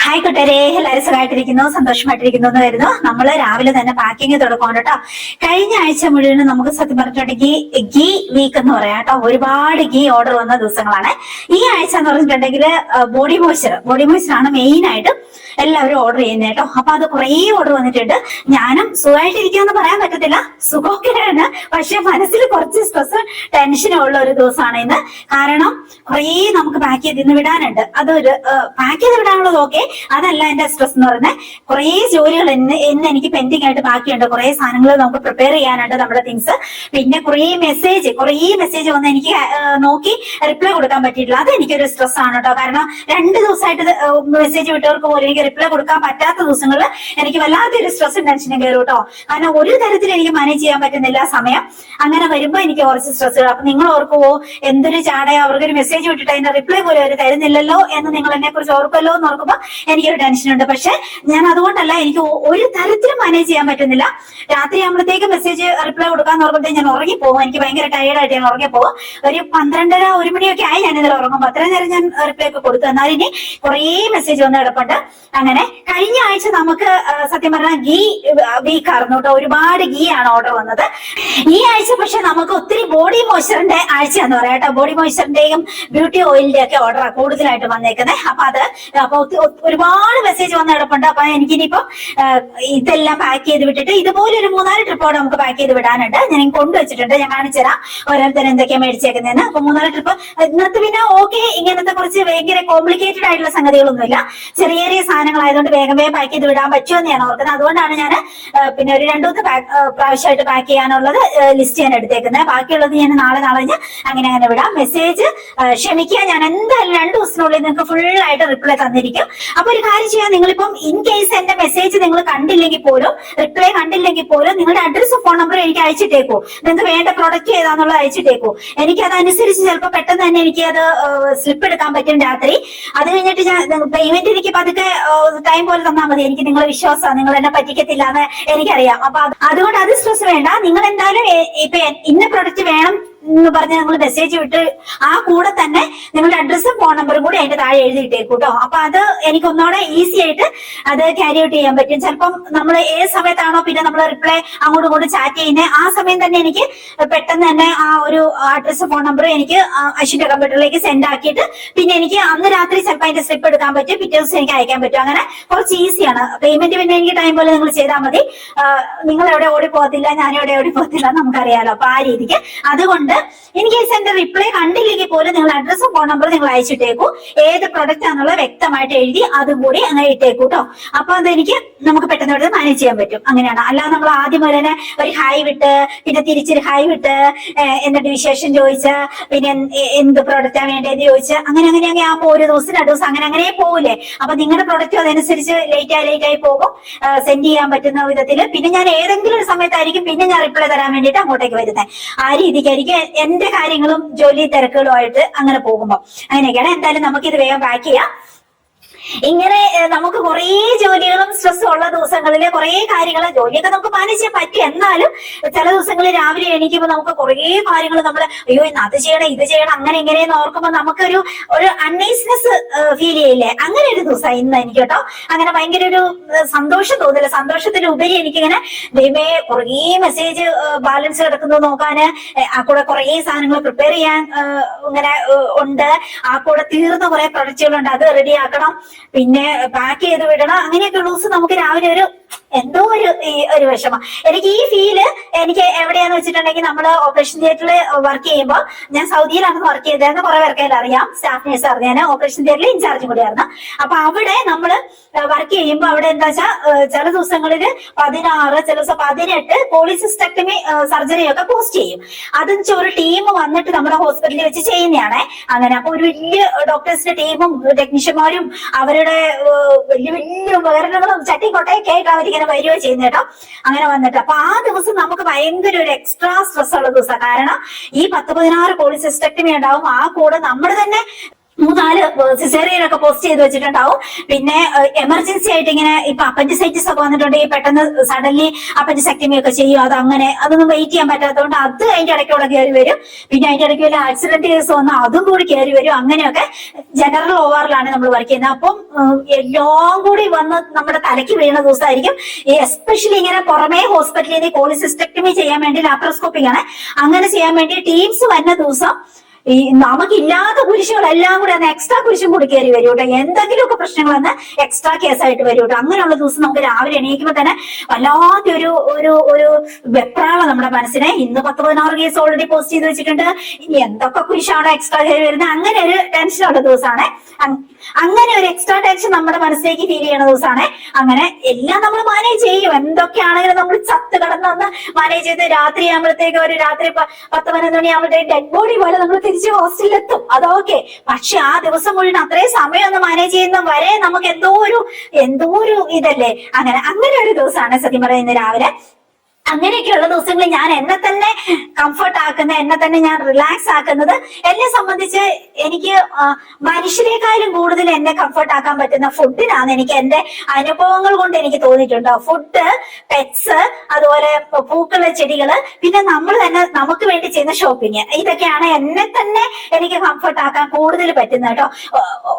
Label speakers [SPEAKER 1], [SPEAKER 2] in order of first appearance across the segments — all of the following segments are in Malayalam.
[SPEAKER 1] ഹായ് കൂട്ടരെ, എല്ലാവരും സുഖമായിട്ടിരിക്കുന്നു, സന്തോഷമായിട്ടിരിക്കുന്നു എന്ന് വരുന്നു. നമ്മള് രാവിലെ തന്നെ പാക്കിങ് തുടങ്ങും കേട്ടോ. കഴിഞ്ഞ ആഴ്ച മുഴുവൻ നമുക്ക് സത്യം പറഞ്ഞിട്ടുണ്ടെങ്കിൽ ഗീ വീക്ക് എന്ന് പറയാം കേട്ടോ. ഒരുപാട് ഗീ ഓർഡർ വന്ന ദിവസങ്ങളാണ്. ഈ ആഴ്ച എന്ന് പറഞ്ഞിട്ടുണ്ടെങ്കിൽ ബോഡി മോയ്സ്ചർ ആണ് മെയിൻ ആയിട്ട് എല്ലാവരും ഓർഡർ ചെയ്യുന്നത് കേട്ടോ. അപ്പൊ അത് കുറേ ഓർഡർ വന്നിട്ടുണ്ട്. ഞാനും സുഖമായിട്ടിരിക്കാന്ന് പറയാൻ പറ്റത്തില്ല, സുഖമൊക്കെയാണ്, പക്ഷെ മനസ്സിൽ കുറച്ച് സ്ട്രെസ് ടെൻഷനും ഉള്ള ഒരു ദിവസമാണ് ഇന്ന്. കാരണം കുറേ നമുക്ക് പാക്ക് ചെയ്ത് ഇന്ന് വിടാനുണ്ട്. അതൊരു പാക്ക് ചെയ്ത് വിടാനുള്ളത് ഓക്കെ, അതല്ല എന്റെ സ്ട്രെസ് എന്ന് പറയുന്നത്. കുറേ ജോലികൾ ഇന്ന് എനിക്ക് പെൻഡിങ് ആയിട്ട് ബാക്കിയുണ്ട്. കുറേ സാധനങ്ങൾ നമുക്ക് പ്രിപ്പയർ ചെയ്യാനുണ്ട്, നമ്മുടെ തിങ്സ്. പിന്നെ കുറേ മെസ്സേജ് വന്ന് എനിക്ക് നോക്കി റിപ്ലൈ കൊടുക്കാൻ പറ്റിയിട്ടില്ല. അത് എനിക്കൊരു സ്ട്രെസ് ആണ് കേട്ടോ. കാരണം 2 ദിവസമായിട്ട് മെസ്സേജ് വിട്ടവർക്ക് പോലും എനിക്ക് റിപ്ലൈ കൊടുക്കാൻ പറ്റാത്ത ദിവസങ്ങളിൽ എനിക്ക് വല്ലാത്തൊരു സ്ട്രെസ്സും ടെൻഷനും കയറും കേട്ടോ. കാരണം ഒരു തരത്തിൽ എനിക്ക് മാനേജ് ചെയ്യാൻ പറ്റുന്നില്ല സമയം. അങ്ങനെ വരുമ്പോ എനിക്ക് കുറച്ച് സ്ട്രെസ് വരും. അപ്പൊ നിങ്ങൾ ഓർക്കുവോ, എന്തൊരു ചാടയോ, അവർക്കൊരു മെസ്സേജ് വിട്ടിട്ട് അതിന്റെ റിപ്ലൈ പോലും അവർ തരുന്നില്ലല്ലോ എന്ന് നിങ്ങൾ എന്നെ കുറിച്ച് ഓർക്കുമല്ലോ എന്ന് ഓർക്കുമ്പോ എനിക്കൊരു ടെൻഷനുണ്ട്. പക്ഷെ ഞാൻ അതുകൊണ്ടല്ല, എനിക്ക് ഒരു തരത്തിലും മാനേജ് ചെയ്യാൻ പറ്റുന്നില്ല. രാത്രി ആകുമ്പോഴത്തേക്ക് മെസ്സേജ് റിപ്ലൈ കൊടുക്കാൻ ഓർക്കുമ്പോഴത്തേക്ക് ഞാൻ ഉറങ്ങിപ്പോകും. എനിക്ക് ഭയങ്കര ടയർഡായിട്ട് ഞാൻ ഉറങ്ങിപ്പോകും. ഒരു 12:30 1 മണിയൊക്കെ ആയി ഞാൻ ഇന്നലെ ഉറങ്ങുമ്പോൾ. അത്രയും നേരം ഞാൻ റിപ്ലൈ ഒക്കെ കൊടുത്തു. എന്നാൽ ഇനി കുറേ മെസ്സേജ് വന്ന് കിടപ്പുണ്ട്. അങ്ങനെ കഴിഞ്ഞ ആഴ്ച നമുക്ക് സത്യം പറഞ്ഞാൽ ഗീ വീക്ക് ആയിരുന്നു കേട്ടോ. ഒരുപാട് ഗീ ആണ് ഓർഡർ വന്നത്. ഈ ആഴ്ച പക്ഷെ നമുക്ക് ഒത്തിരി ബോഡി മോയ്സ്ചറിന്റെ ആഴ്ച എന്ന് പറയാം കേട്ടോ. ബോഡി മോയ്സ്ചറിന്റെയും ബ്യൂട്ടി ഓയിലിന്റെ ഒക്കെ ഓർഡർ കൂടുതലായിട്ട് വന്നേക്കുന്നത്. അപ്പൊ ഒരുപാട് മെസ്സേജ് വന്ന് കിടപ്പുണ്ട്. അപ്പൊ എനിക്കിനിയിപ്പം ഇതെല്ലാം പാക്ക് ചെയ്ത് വിട്ടിട്ട് ഇതുപോലെ ഒരു 3-4 ട്രിപ്പോടെ നമുക്ക് പാക്ക് ചെയ്ത് വിടാനുണ്ട്. ഞാൻ കൊണ്ടുവച്ചിട്ടുണ്ട്, ഞാൻ കാണിച്ചു തരാം ഓരോരുത്തരും എന്തൊക്കെയാ മേടിച്ചേക്കുന്നതെന്ന്. അപ്പൊ 3-4 ട്രിപ്പ് ഇന്നത്തെ പിന്നെ ഓക്കെ, ഇങ്ങനത്തെ കുറച്ച് ഭയങ്കര കോംപ്ലിക്കേറ്റഡ് ആയിട്ടുള്ള സംഗതികളൊന്നുമില്ല. ചെറിയ ചെറിയ സാധനങ്ങളായതുകൊണ്ട് വേഗം പാക്ക് ചെയ്ത് വിടാൻ പറ്റുമെന്ന് ഞാൻ ഓർക്കുന്നത്. അതുകൊണ്ടാണ് ഞാൻ പിന്നെ ഒരു 2-3 പ്രാവശ്യമായിട്ട് പാക്ക് ചെയ്യാനുള്ളത് ലിസ്റ്റ് ചെയ്യാൻ എടുത്തേക്കുന്നത്. ബാക്കിയുള്ളത് ഞാൻ നാളെ അങ്ങനെ വിടാം. മെസ്സേജ് ക്ഷമിക്കുക, ഞാൻ എന്തായാലും 2 ദിവസത്തിനുള്ളിൽ നിങ്ങൾക്ക് ഫുൾ ആയിട്ട് റിപ്ലൈ തന്നിരിക്കും. അപ്പൊ ഒരു കാര്യം ചെയ്യാം, നിങ്ങളിപ്പം ഇൻ കേസ് എന്റെ മെസ്സേജ് നിങ്ങൾ കണ്ടില്ലെങ്കിൽ പോലും, റിപ്ലൈ കണ്ടില്ലെങ്കിൽ പോലും, നിങ്ങളുടെ അഡ്രസ്സും ഫോൺ നമ്പറും എനിക്ക് അയച്ചിട്ടേക്കൂ. നിങ്ങൾക്ക് വേണ്ട പ്രൊഡക്റ്റ് ഏതാന്നുള്ളത് അയച്ചിട്ടേക്കൂ. എനിക്ക് അതനുസരിച്ച് ചിലപ്പോൾ പെട്ടെന്ന് തന്നെ എനിക്ക് അത് സ്ലിപ്പ് എടുക്കാൻ പറ്റും രാത്രി. അത് കഴിഞ്ഞിട്ട് ഞാൻ പേയ്മെന്റ് എനിക്ക് പതുക്കെ ടൈം പോലെ തന്നാൽ മതി. എനിക്ക് നിങ്ങളെ വിശ്വാസമാണ്, നിങ്ങൾ എന്നെ പറ്റിക്കത്തില്ല എന്ന് എനിക്കറിയാം. അപ്പൊ അതുകൊണ്ട് അത് സ്ട്രെസ് വേണ്ട. നിങ്ങൾ എന്തായാലും ഇപ്പൊ ഇന്ന പ്രൊഡക്റ്റ് വേണം എന്ന് പറഞ്ഞ് നിങ്ങൾ മെസ്സേജ് വിട്ട് ആ കൂടെ തന്നെ നിങ്ങളുടെ അഡ്രസ്സും ഫോൺ നമ്പറും കൂടി അതിന്റെ താഴെ എഴുതിയിട്ടേക്കും കേട്ടോ. അപ്പൊ അത് എനിക്ക് ഒന്നുകൂടെ ഈസി ആയിട്ട് അത് ക്യാരി ഔട്ട് ചെയ്യാൻ പറ്റും. ചിലപ്പം നമ്മൾ ഏത് സമയത്താണോ പിന്നെ നമ്മൾ റിപ്ലൈ അങ്ങോട്ടും ഇങ്ങോട്ടും ചാറ്റ് ചെയ്യുന്നത്, ആ സമയം തന്നെ എനിക്ക് പെട്ടെന്ന് തന്നെ ആ ഒരു അഡ്രസ്സും ഫോൺ നമ്പറും എനിക്ക് അശ്വിന്റെ കമ്പ്യൂട്ടറിലേക്ക് സെൻഡ് ആക്കിയിട്ട് പിന്നെ എനിക്ക് അന്ന് രാത്രി ചിലപ്പോൾ അതിന്റെ സ്ലിപ്പ് എടുക്കാൻ പറ്റും, പിറ്റേ ദിവസം എനിക്ക് അയക്കാൻ പറ്റും. അങ്ങനെ കുറച്ച് ഈസിയാണ്. പേയ്മെന്റ് പിന്നെ എനിക്ക് ടൈം പോലെ നിങ്ങൾ ചെയ്താൽ മതി. നിങ്ങൾ എവിടെ ഓടിപ്പോകത്തില്ല, ഞാൻ എവിടെ ഓടിപ്പോകത്തില്ല നമുക്കറിയാലോ. അപ്പൊ ആ രീതിക്ക് അതുകൊണ്ട് ഇൻ കേസ് എന്റെ റിപ്ലൈ കണ്ടില്ലെങ്കിൽ പോലും നിങ്ങൾ അഡ്രസ്സും ഫോൺ നമ്പറും നിങ്ങൾ അയച്ചിട്ടേക്കൂ. ഏത് പ്രൊഡക്റ്റ് ആണെന്നുള്ളത് വ്യക്തമായിട്ട് എഴുതി അതും കൂടി അങ്ങനെ ഇട്ടേക്കൂ കേട്ടോ. അപ്പൊ അതെനിക്ക് നമുക്ക് പെട്ടെന്ന് മാനേജ് ചെയ്യാൻ പറ്റും. അങ്ങനെയാണ്. അല്ലാതെ നമ്മൾ ആദ്യം പോലെ തന്നെ ഒരു ഹായ് വിട്ട് പിന്നെ തിരിച്ചൊരു ഹായ് വിട്ട് എന്നിട്ട് വിശേഷം ചോദിച്ച് പിന്നെ എന്ത് പ്രൊഡക്റ്റാണ് വേണ്ടതെന്ന് ചോദിച്ച് അങ്ങനെ ആകുമ്പോൾ ഒരു ദിവസം 2 ദിവസം അങ്ങനെ പോകൂലേ. അപ്പൊ നിങ്ങളുടെ പ്രൊഡക്റ്റും അതനുസരിച്ച് ലേറ്റ് ആയി പോകും സെൻഡ് ചെയ്യാൻ പറ്റുന്ന വിധത്തിൽ. പിന്നെ ഞാൻ ഏതെങ്കിലും ഒരു സമയത്തായിരിക്കും പിന്നെ ഞാൻ റിപ്ലൈ തരാൻ വേണ്ടിയിട്ട് അങ്ങോട്ടേക്ക് വരുന്നത്. ആ രീതിക്കായിരിക്കും എന്റെ കാര്യങ്ങളും ജോലി തിരക്കുകളുമായിട്ട് അങ്ങനെ പോകുമ്പോ. അങ്ങനെയൊക്കെയാണ്. എന്തായാലും നമുക്കിത് വേഗം പാക്ക് ചെയ്യാം. ഇങ്ങനെ നമുക്ക് കുറേ ജോലികളും സ്ട്രെസ്സും ഉള്ള ദിവസങ്ങളില് കുറേ കാര്യങ്ങൾ ജോലിയൊക്കെ നമുക്ക് മാനേജ് ചെയ്യാൻ പറ്റും. എന്നാലും ചില ദിവസങ്ങളിൽ രാവിലെ എണീക്കുമ്പോൾ നമുക്ക് കുറേ കാര്യങ്ങൾ നമ്മൾ അയ്യോ ഇന്ന് അത് ചെയ്യണം ഇത് ചെയ്യണം അങ്ങനെ ഇങ്ങനെയെന്ന് ഓർക്കുമ്പോൾ നമുക്കൊരു അൺനൈസ്നെസ് ഫീൽ ചെയ്യില്ലേ. അങ്ങനെ ഒരു ദിവസം ഇന്ന് എനിക്ക് കേട്ടോ. അങ്ങനെ ഭയങ്കര ഒരു സന്തോഷം തോന്നില്ല. സന്തോഷത്തിലുപരി എനിക്കിങ്ങനെ ദൈവമേ കുറേ മെസ്സേജ് ബാലൻസ് കിടക്കുന്നത് നോക്കാന്, ആ കൂടെ കുറേ സാധനങ്ങൾ പ്രിപ്പയർ ചെയ്യാൻ ഇങ്ങനെ ഉണ്ട്, ആ കൂടെ തീർന്ന കുറെ പ്രൊഡക്റ്റുകളുണ്ട്, അത് റെഡിയാക്കണം, പിന്നെ പാക്ക് ചെയ്ത് വിടണം. അങ്ങനെയൊക്കെ ഉള്ള ദിവസം നമുക്ക് രാവിലെ എന്തോ ഒരു വിഷമം. എനിക്ക് ഈ ഫീല് എനിക്ക് എവിടെയാന്ന് വെച്ചിട്ടുണ്ടെങ്കിൽ നമ്മൾ ഓപ്പറേഷൻ തിയേറ്ററിൽ വർക്ക് ചെയ്യുമ്പോൾ, ഞാൻ സൗദിയിലാണ് വർക്ക് ചെയ്തതെന്ന് കുറെ പേർക്കെല്ലാം അറിയാം, സ്റ്റാഫ് നേഴ്സ് അറിയാൻ, ഓപ്പറേഷൻ തിയേറ്ററിൽ ഇൻചാർജ് കൂടിയായിരുന്നു. അപ്പൊ അവിടെ നമ്മൾ വർക്ക് ചെയ്യുമ്പോൾ അവിടെ എന്താ വെച്ചാൽ ചില ദിവസങ്ങളിൽ 16 ചില ദിവസം 18 പോളിസിസ്റ്റക്ടമി സർജറി ഒക്കെ പോസ്റ്റ് ചെയ്യും. അതെന്ന് വെച്ചാൽ ഒരു ടീം വന്നിട്ട് നമ്മുടെ ഹോസ്പിറ്റലിൽ വെച്ച് ചെയ്യുന്നതാണ്. അങ്ങനെ അപ്പൊ ഒരു വലിയ ഡോക്ടേഴ്സിന്റെ ടീമും ടെക്നീഷ്യന്മാരും അവരുടെ വലിയ ഉപകരണങ്ങളും ചട്ടിക്കൊട്ടയൊക്കെ ആയിട്ട് അവരിങ്ങനെ വരികയോ ചെയ്യുന്ന കേട്ടോ. അങ്ങനെ വന്നിട്ട് അപ്പൊ ആ ദിവസം നമുക്ക് ഭയങ്കര ഒരു എക്സ്ട്രാ സ്ട്രെസ് ഉള്ള ദിവസം. കാരണം ഈ 10-16 പോളിസിസ്റ്റക്ടമി ഉണ്ടാവും. ആ കൂടെ നമ്മൾ തന്നെ മൂന്നാല് സിസേറിയനൊക്കെ പോസ്റ്റ് ചെയ്ത് വെച്ചിട്ടുണ്ടാവും. പിന്നെ എമർജൻസി ആയിട്ട് ഇങ്ങനെ ഇപ്പൊ അപ്പൻഡിസൈറ്റിസ് ഒക്കെ വന്നിട്ടുണ്ടെങ്കിൽ പെട്ടെന്ന് സഡൻലി അപ്പൻഡിസെക്ടമി ഒക്കെ ചെയ്യും. അതങ്ങനെ അതൊന്നും വെയിറ്റ് ചെയ്യാൻ പറ്റാത്തതുകൊണ്ട് അത് അതിന്റെ ഇടയ്ക്കൂടെ കയറി വരും. പിന്നെ അതിന്റെ ഇടയ്ക്ക് വല്ല ആക്സിഡന്റ് കേസ് വന്നാൽ അതും കൂടി കയറി വരും. അങ്ങനെയൊക്കെ ജനറൽ ഓവാറിലാണ് നമ്മൾ വർക്ക് ചെയ്യുന്നത്. അപ്പം എല്ലാം കൂടി വന്ന് നമ്മുടെ തലയ്ക്ക് വീണ ദിവസമായിരിക്കും. എസ്പെഷ്യലി ഇങ്ങനെ പുറമേ ഹോസ്പിറ്റലിൽ നിന്ന് കോളിസിസ്റ്റക്ടമി ചെയ്യാൻ വേണ്ടി ലാപ്രോസ്കോപ്പിക് ആണ്, അങ്ങനെ ചെയ്യാൻ വേണ്ടി ടീംസ് വരുന്ന ദിവസം ഈ നമുക്കില്ലാത്ത കുരിശുകളെല്ലാം കൂടെ അന്ന് എക്സ്ട്രാ കുരിശും കൂടി കയറി വരും കേട്ടോ. എന്തെങ്കിലുമൊക്കെ പ്രശ്നങ്ങൾ വന്ന് എക്സ്ട്രാ കേസായിട്ട് വരും കേട്ടോ. അങ്ങനെയുള്ള ദിവസം നമുക്ക് രാവിലെ എണീക്കുമ്പോൾ തന്നെ വല്ലാത്ത ഒരു വെപ്രാളം നമ്മുടെ മനസ്സിനെ. ഇന്ന് 10-16 കേസ് ഓൾറെഡി പോസ്റ്റ് ചെയ്ത് വെച്ചിട്ടുണ്ട്, ഇനി എന്തൊക്കെ കുരിശാണോ എക്സ്ട്രാ കയറി വരുന്നത്, അങ്ങനെ ഒരു ടെൻഷനുള്ള ദിവസമാണ്. അങ്ങനെ ഒരു എക്സ്ട്രാ ടെൻഷൻ നമ്മുടെ മനസ്സിലേക്ക് ഫീൽ ചെയ്യുന്ന ദിവസമാണ്. അങ്ങനെ എല്ലാം നമ്മൾ മാനേജ് ചെയ്യും. എന്തൊക്കെയാണെങ്കിലും നമ്മൾ ചത്ത് കടന്നൊന്ന് മാനേജ് ചെയ്ത് രാത്രി ആകുമ്പോഴത്തേക്ക് ഒരു രാത്രി 10-11 മണിയാകുമ്പോഴത്തേക്ക് ഡെഡ് ബോഡി പോലെ നമ്മൾ തിരിച്ച് ഹോസ്റ്റലിലെത്തും. അതൊക്കെ പക്ഷെ ആ ദിവസം മുഴുവൻ അത്രയും സമയം ഒന്ന് മാനേജ് ചെയ്യുന്ന വരെ നമുക്ക് എന്തോ ഒരു ഇതല്ലേ. അങ്ങനെ ഒരു ദിവസമാണ് സത്യം പറയുന്നത് രാവിലെ. അങ്ങനെയൊക്കെയുള്ള ദിവസങ്ങളിൽ ഞാൻ എന്നെ തന്നെ കംഫർട്ട് ആക്കുന്ന, എന്നെ തന്നെ ഞാൻ റിലാക്സ് ആക്കുന്നത്, എന്നെ സംബന്ധിച്ച് എനിക്ക് മനുഷ്യരെക്കാളും കൂടുതൽ എന്നെ കംഫർട്ട് ആക്കാൻ പറ്റുന്ന ഫുഡിനാണ്. എനിക്ക് എന്റെ അനുഭവങ്ങൾ കൊണ്ട് എനിക്ക് തോന്നിയിട്ടുണ്ട്. ഫുഡ്, പെറ്റ്സ്, അതുപോലെ പൂക്കള്, ചെടികള്, പിന്നെ നമ്മൾ തന്നെ നമുക്ക് വേണ്ടി ചെയ്യുന്ന ഷോപ്പിംഗ്, ഇതൊക്കെയാണ് എന്നെ തന്നെ എനിക്ക് കംഫർട്ട് ആക്കാൻ കൂടുതൽ പറ്റുന്നത് കേട്ടോ.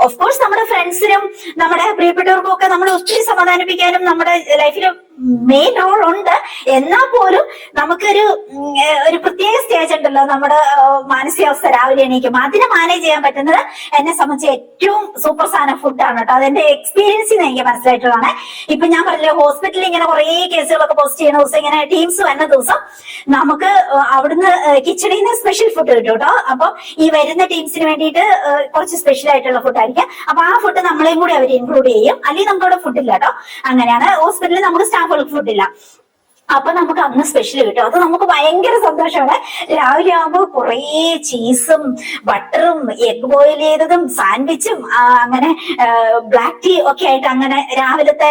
[SPEAKER 1] ഓഫ് കോഴ്സ് നമ്മുടെ ഫ്രണ്ട്സിനും നമ്മുടെ പ്രിയപ്പെട്ടവർക്കും ഒക്കെ നമ്മൾ ഒത്തിരി സമാധാനിപ്പിക്കാനും നമ്മുടെ ലൈഫിൽ മെയിൻ റോൾ ഉണ്ട്. എന്നാൽ പോലും നമുക്കൊരു പ്രത്യേക സ്റ്റേജ് ഉണ്ടല്ലോ നമ്മുടെ മാനസികാവസ്ഥ രാവിലെ എണീക്കും. അതിനെ മാനേജ് ചെയ്യാൻ പറ്റുന്നത് എന്നെ സംബന്ധിച്ച് ഏറ്റവും സൂപ്പർ സാധനം ഫുഡാണ് കേട്ടോ. അതെന്റെ എക്സ്പീരിയൻസിൽ നിന്ന് എനിക്ക് മനസ്സിലായിട്ടുള്ളതാണ്. ഇപ്പൊ ഞാൻ പറഞ്ഞില്ലേ, ഹോസ്പിറ്റലിൽ ഇങ്ങനെ കുറെ കേസുകളൊക്കെ പോസ്റ്റ് ചെയ്യുന്ന ദിവസം, ഇങ്ങനെ ടീംസ് വരുന്ന ദിവസം നമുക്ക് അവിടുന്ന് കിച്ചണിൽ നിന്ന് സ്പെഷ്യൽ ഫുഡ് കിട്ടും കേട്ടോ. അപ്പൊ ഈ വരുന്ന ടീംസിന് വേണ്ടിയിട്ട് കുറച്ച് സ്പെഷ്യൽ ആയിട്ടുള്ള ഫുഡ് ആയിരിക്കും. അപ്പൊ ആ ഫുഡ് നമ്മളെയും കൂടി അവർ ഇൻക്ലൂഡ് ചെയ്യും. അല്ലെങ്കിൽ നമുക്ക് അവിടെ ഫുഡ് ഇല്ല കേട്ടോ. അങ്ങനെയാണ് ഹോസ്പിറ്റലിൽ നമുക്ക് സ്റ്റാഫുകൾക്ക് ഫുഡില്ല. അപ്പൊ നമുക്ക് അന്ന് സ്പെഷ്യൽ കിട്ടും. അത് നമുക്ക് ഭയങ്കര സന്തോഷമാണ്. രാവിലെ ആകുമ്പോൾ കുറേ ചീസും ബട്ടറും എഗ് ബോയിൽ ചെയ്തതും സാൻഡ്വിച്ചും അങ്ങനെ ബ്ലാക്ക് ടീ ഒക്കെ ആയിട്ട് അങ്ങനെ രാവിലത്തെ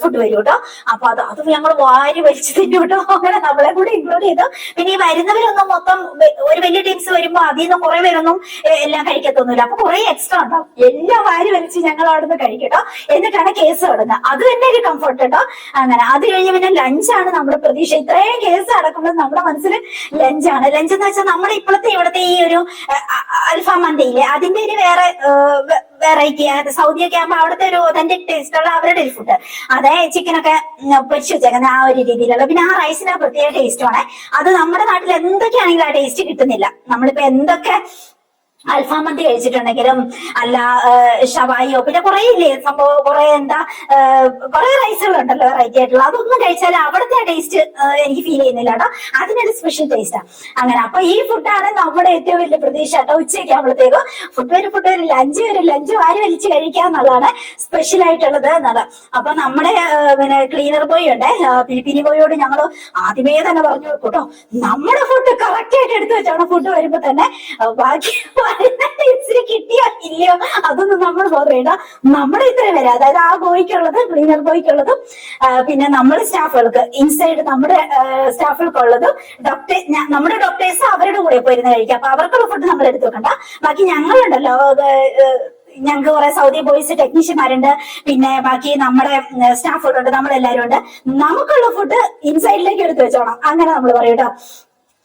[SPEAKER 1] ഫുഡ് വരും കേട്ടോ. അപ്പൊ അത് ഞങ്ങൾ വാരി വലിച്ചു തിന്നു കേട്ടോ. അങ്ങനെ നമ്മളെ കൂടെ ഇൻക്ലൂഡ് ചെയ്തു. പിന്നെ ഈ വരുന്നവരൊന്നും മൊത്തം ഒരു വലിയ ടീംസ് വരുമ്പോ അതിൽ നിന്ന് കുറെ പേരൊന്നും എല്ലാം കഴിക്കത്തൊന്നുമില്ല. അപ്പൊ കുറെ എക്സ്ട്രാ ഉണ്ടാവും. എല്ലാം വാരി വലിച്ച് ഞങ്ങൾ അവിടുന്ന് കഴിക്കട്ടോ. എന്നിട്ടാണ് കേസ് തുടങ്ങുന്നത്. അത് തന്നെ ഒരു കംഫർട്ട് കേട്ടോ. അങ്ങനെ അത് കഴിഞ്ഞ് പിന്നെ ലഞ്ചാണ് നമ്മുടെ പ്രതീക്ഷ. ഇത്രയും കേസ് നടക്കുമ്പോൾ നമ്മുടെ മനസ്സിൽ ലഞ്ചാണ്. ലഞ്ച് എന്ന് വെച്ചാൽ നമ്മുടെ ഇവിടുത്തെ ഈ ഒരു അൽഫാം മന്തിയില്ലേ, അതിന്റെ ഒരു വേറെ വെറൈറ്റി. സൗദിയൊക്കെ ആകുമ്പോൾ അവിടുത്തെ ഒരു ഒതന്റിക് ടേസ്റ്റ് ഉള്ള അവരുടെ ഒരു ഫുഡ്, അതേ ചിക്കനൊക്കെ പൊരിച്ചു വെച്ചേക്കുന്ന ആ ഒരു രീതിയിലുള്ള. പിന്നെ ആ റൈസിന് പ്രത്യേക ടേസ്റ്റുമാണ്. അത് നമ്മുടെ നാട്ടിൽ എന്തൊക്കെയാണെങ്കിലും ആ ടേസ്റ്റ് കിട്ടുന്നില്ല. നമ്മളിപ്പോ എന്തൊക്കെ അൽഫാം മന്തി കഴിച്ചിട്ടുണ്ടെങ്കിലും അല്ല ഷവായിയോ പിന്നെ കുറെ ഇല്ലേ സംഭവം, കുറെ കുറെ റൈസുകളുണ്ടല്ലോ വെറൈറ്റി ആയിട്ടുള്ള, അതൊന്നും കഴിച്ചാൽ അവിടുത്തെ ടേസ്റ്റ് എനിക്ക് ഫീൽ ചെയ്യുന്നില്ല കേട്ടോ. അതിനൊരു സ്പെഷ്യൽ ടേസ്റ്റാ. അങ്ങനെ അപ്പൊ ഈ ഫുഡാണ് നമ്മുടെ ഏറ്റവും വലിയ പ്രതീക്ഷ കേട്ടോ. ഉച്ചയ്ക്ക് ആകുമ്പോഴത്തേക്കും ഫുഡ് വരും, ലഞ്ച് വാരി വലിച്ച് കഴിക്കുക എന്നുള്ളതാണ് സ്പെഷ്യൽ ആയിട്ടുള്ളത് എന്നുള്ളത്. അപ്പൊ നമ്മുടെ പിന്നെ ക്ലീനർ ബോയ് ഉണ്ട്, പിനി ബോയോട് ഞങ്ങൾ ആദ്യമേ തന്നെ പറഞ്ഞു കേട്ടോ, നമ്മുടെ ഫുഡ് കറക്റ്റ് ആയിട്ട് എടുത്തു വെച്ചാണ് ഫുഡ് വരുമ്പോ തന്നെ ബാക്കി ഇച്ചിരി കിട്ടിയോ ഇല്ലയോ അതൊന്നും നമ്മൾ ബോധമില്ല. നമ്മുടെ ഇത്രയും വരെ, അതായത് ആ ബോയ്ക്കുള്ളത്, ക്ലീനർ ബോയ്ക്കുള്ളതും പിന്നെ നമ്മുടെ സ്റ്റാഫുകൾക്ക് ഇൻസൈഡ് നമ്മുടെ സ്റ്റാഫുകൾക്കുള്ളതും നമ്മുടെ ഡോക്ടേഴ്സ് അവരുടെ കൂടെ പോയിരുന്ന് കഴിക്കാം. അപ്പൊ അവർക്കുള്ള ഫുഡ് നമ്മൾ എടുത്തു വെക്കണ്ട. ബാക്കി ഞങ്ങളുണ്ടല്ലോ, ഞങ്ങൾക്ക് കുറെ സൗദി ബോയ്സ് ടെക്നീഷ്യന്മാരുണ്ട്, പിന്നെ ബാക്കി നമ്മുടെ സ്റ്റാഫുകളുണ്ട്, നമ്മളെല്ലാരും ഉണ്ട്. നമുക്കുള്ള ഫുഡ് ഇൻസൈഡിലേക്ക് എടുത്തു വെച്ചോണം, അങ്ങനെ നമ്മൾ പറയും കേട്ടോ.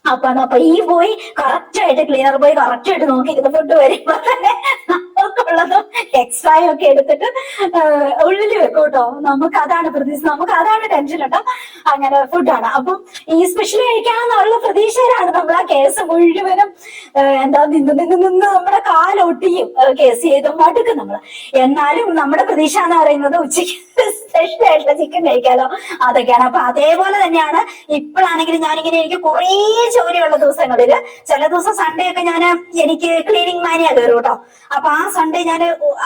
[SPEAKER 1] അപ്പൊ ഈ ബോയ് കറക്റ്റ് ആയിട്ട്, ക്ലീനർ ബോയ് കറക്റ്റ് ആയിട്ട് നോക്കിയിരുന്ന ഫുഡ് വരുമ്പോ തന്നെ നമുക്കുള്ളതും എക്സ്ട്രാ ഒക്കെ എടുത്തിട്ട് ഉള്ളിൽ വെക്കും കേട്ടോ. നമുക്ക് അതാണ് പ്രതീക്ഷ, നമുക്ക് അതാണ് ടെൻഷൻ കേട്ടോ. അങ്ങനെ ഫുഡാണ്. അപ്പം ഈ സ്പെഷ്യൽ കഴിക്കാന്നുള്ള പ്രതീക്ഷയിലാണ് നമ്മൾ ആ കേസ് മുഴുവനും നിന്ന് നമ്മുടെ കാലൊട്ടിയും കേസ് ചെയ്ത് മടുക്കും നമ്മള്. എന്നാലും നമ്മുടെ പ്രതീക്ഷ എന്ന് പറയുന്നത് ഉച്ചയ്ക്ക് സ്പെഷ്യൽ ആയിട്ടുള്ള ചിക്കൻ കഴിക്കാലോ, അതൊക്കെയാണ്. അപ്പൊ അതേപോലെ തന്നെയാണ് ഇപ്പോഴാണെങ്കിലും ഞാനിങ്ങനെ എനിക്ക് കുറേ ജോലിയുള്ള ദിവസങ്ങളില്, ചില ദിവസം സൺഡേ ഒക്കെ എനിക്ക് ക്ലീനിങ് മാനിയാ കയറും കേട്ടോ. അപ്പൊ ആ സൺഡേ ഞാൻ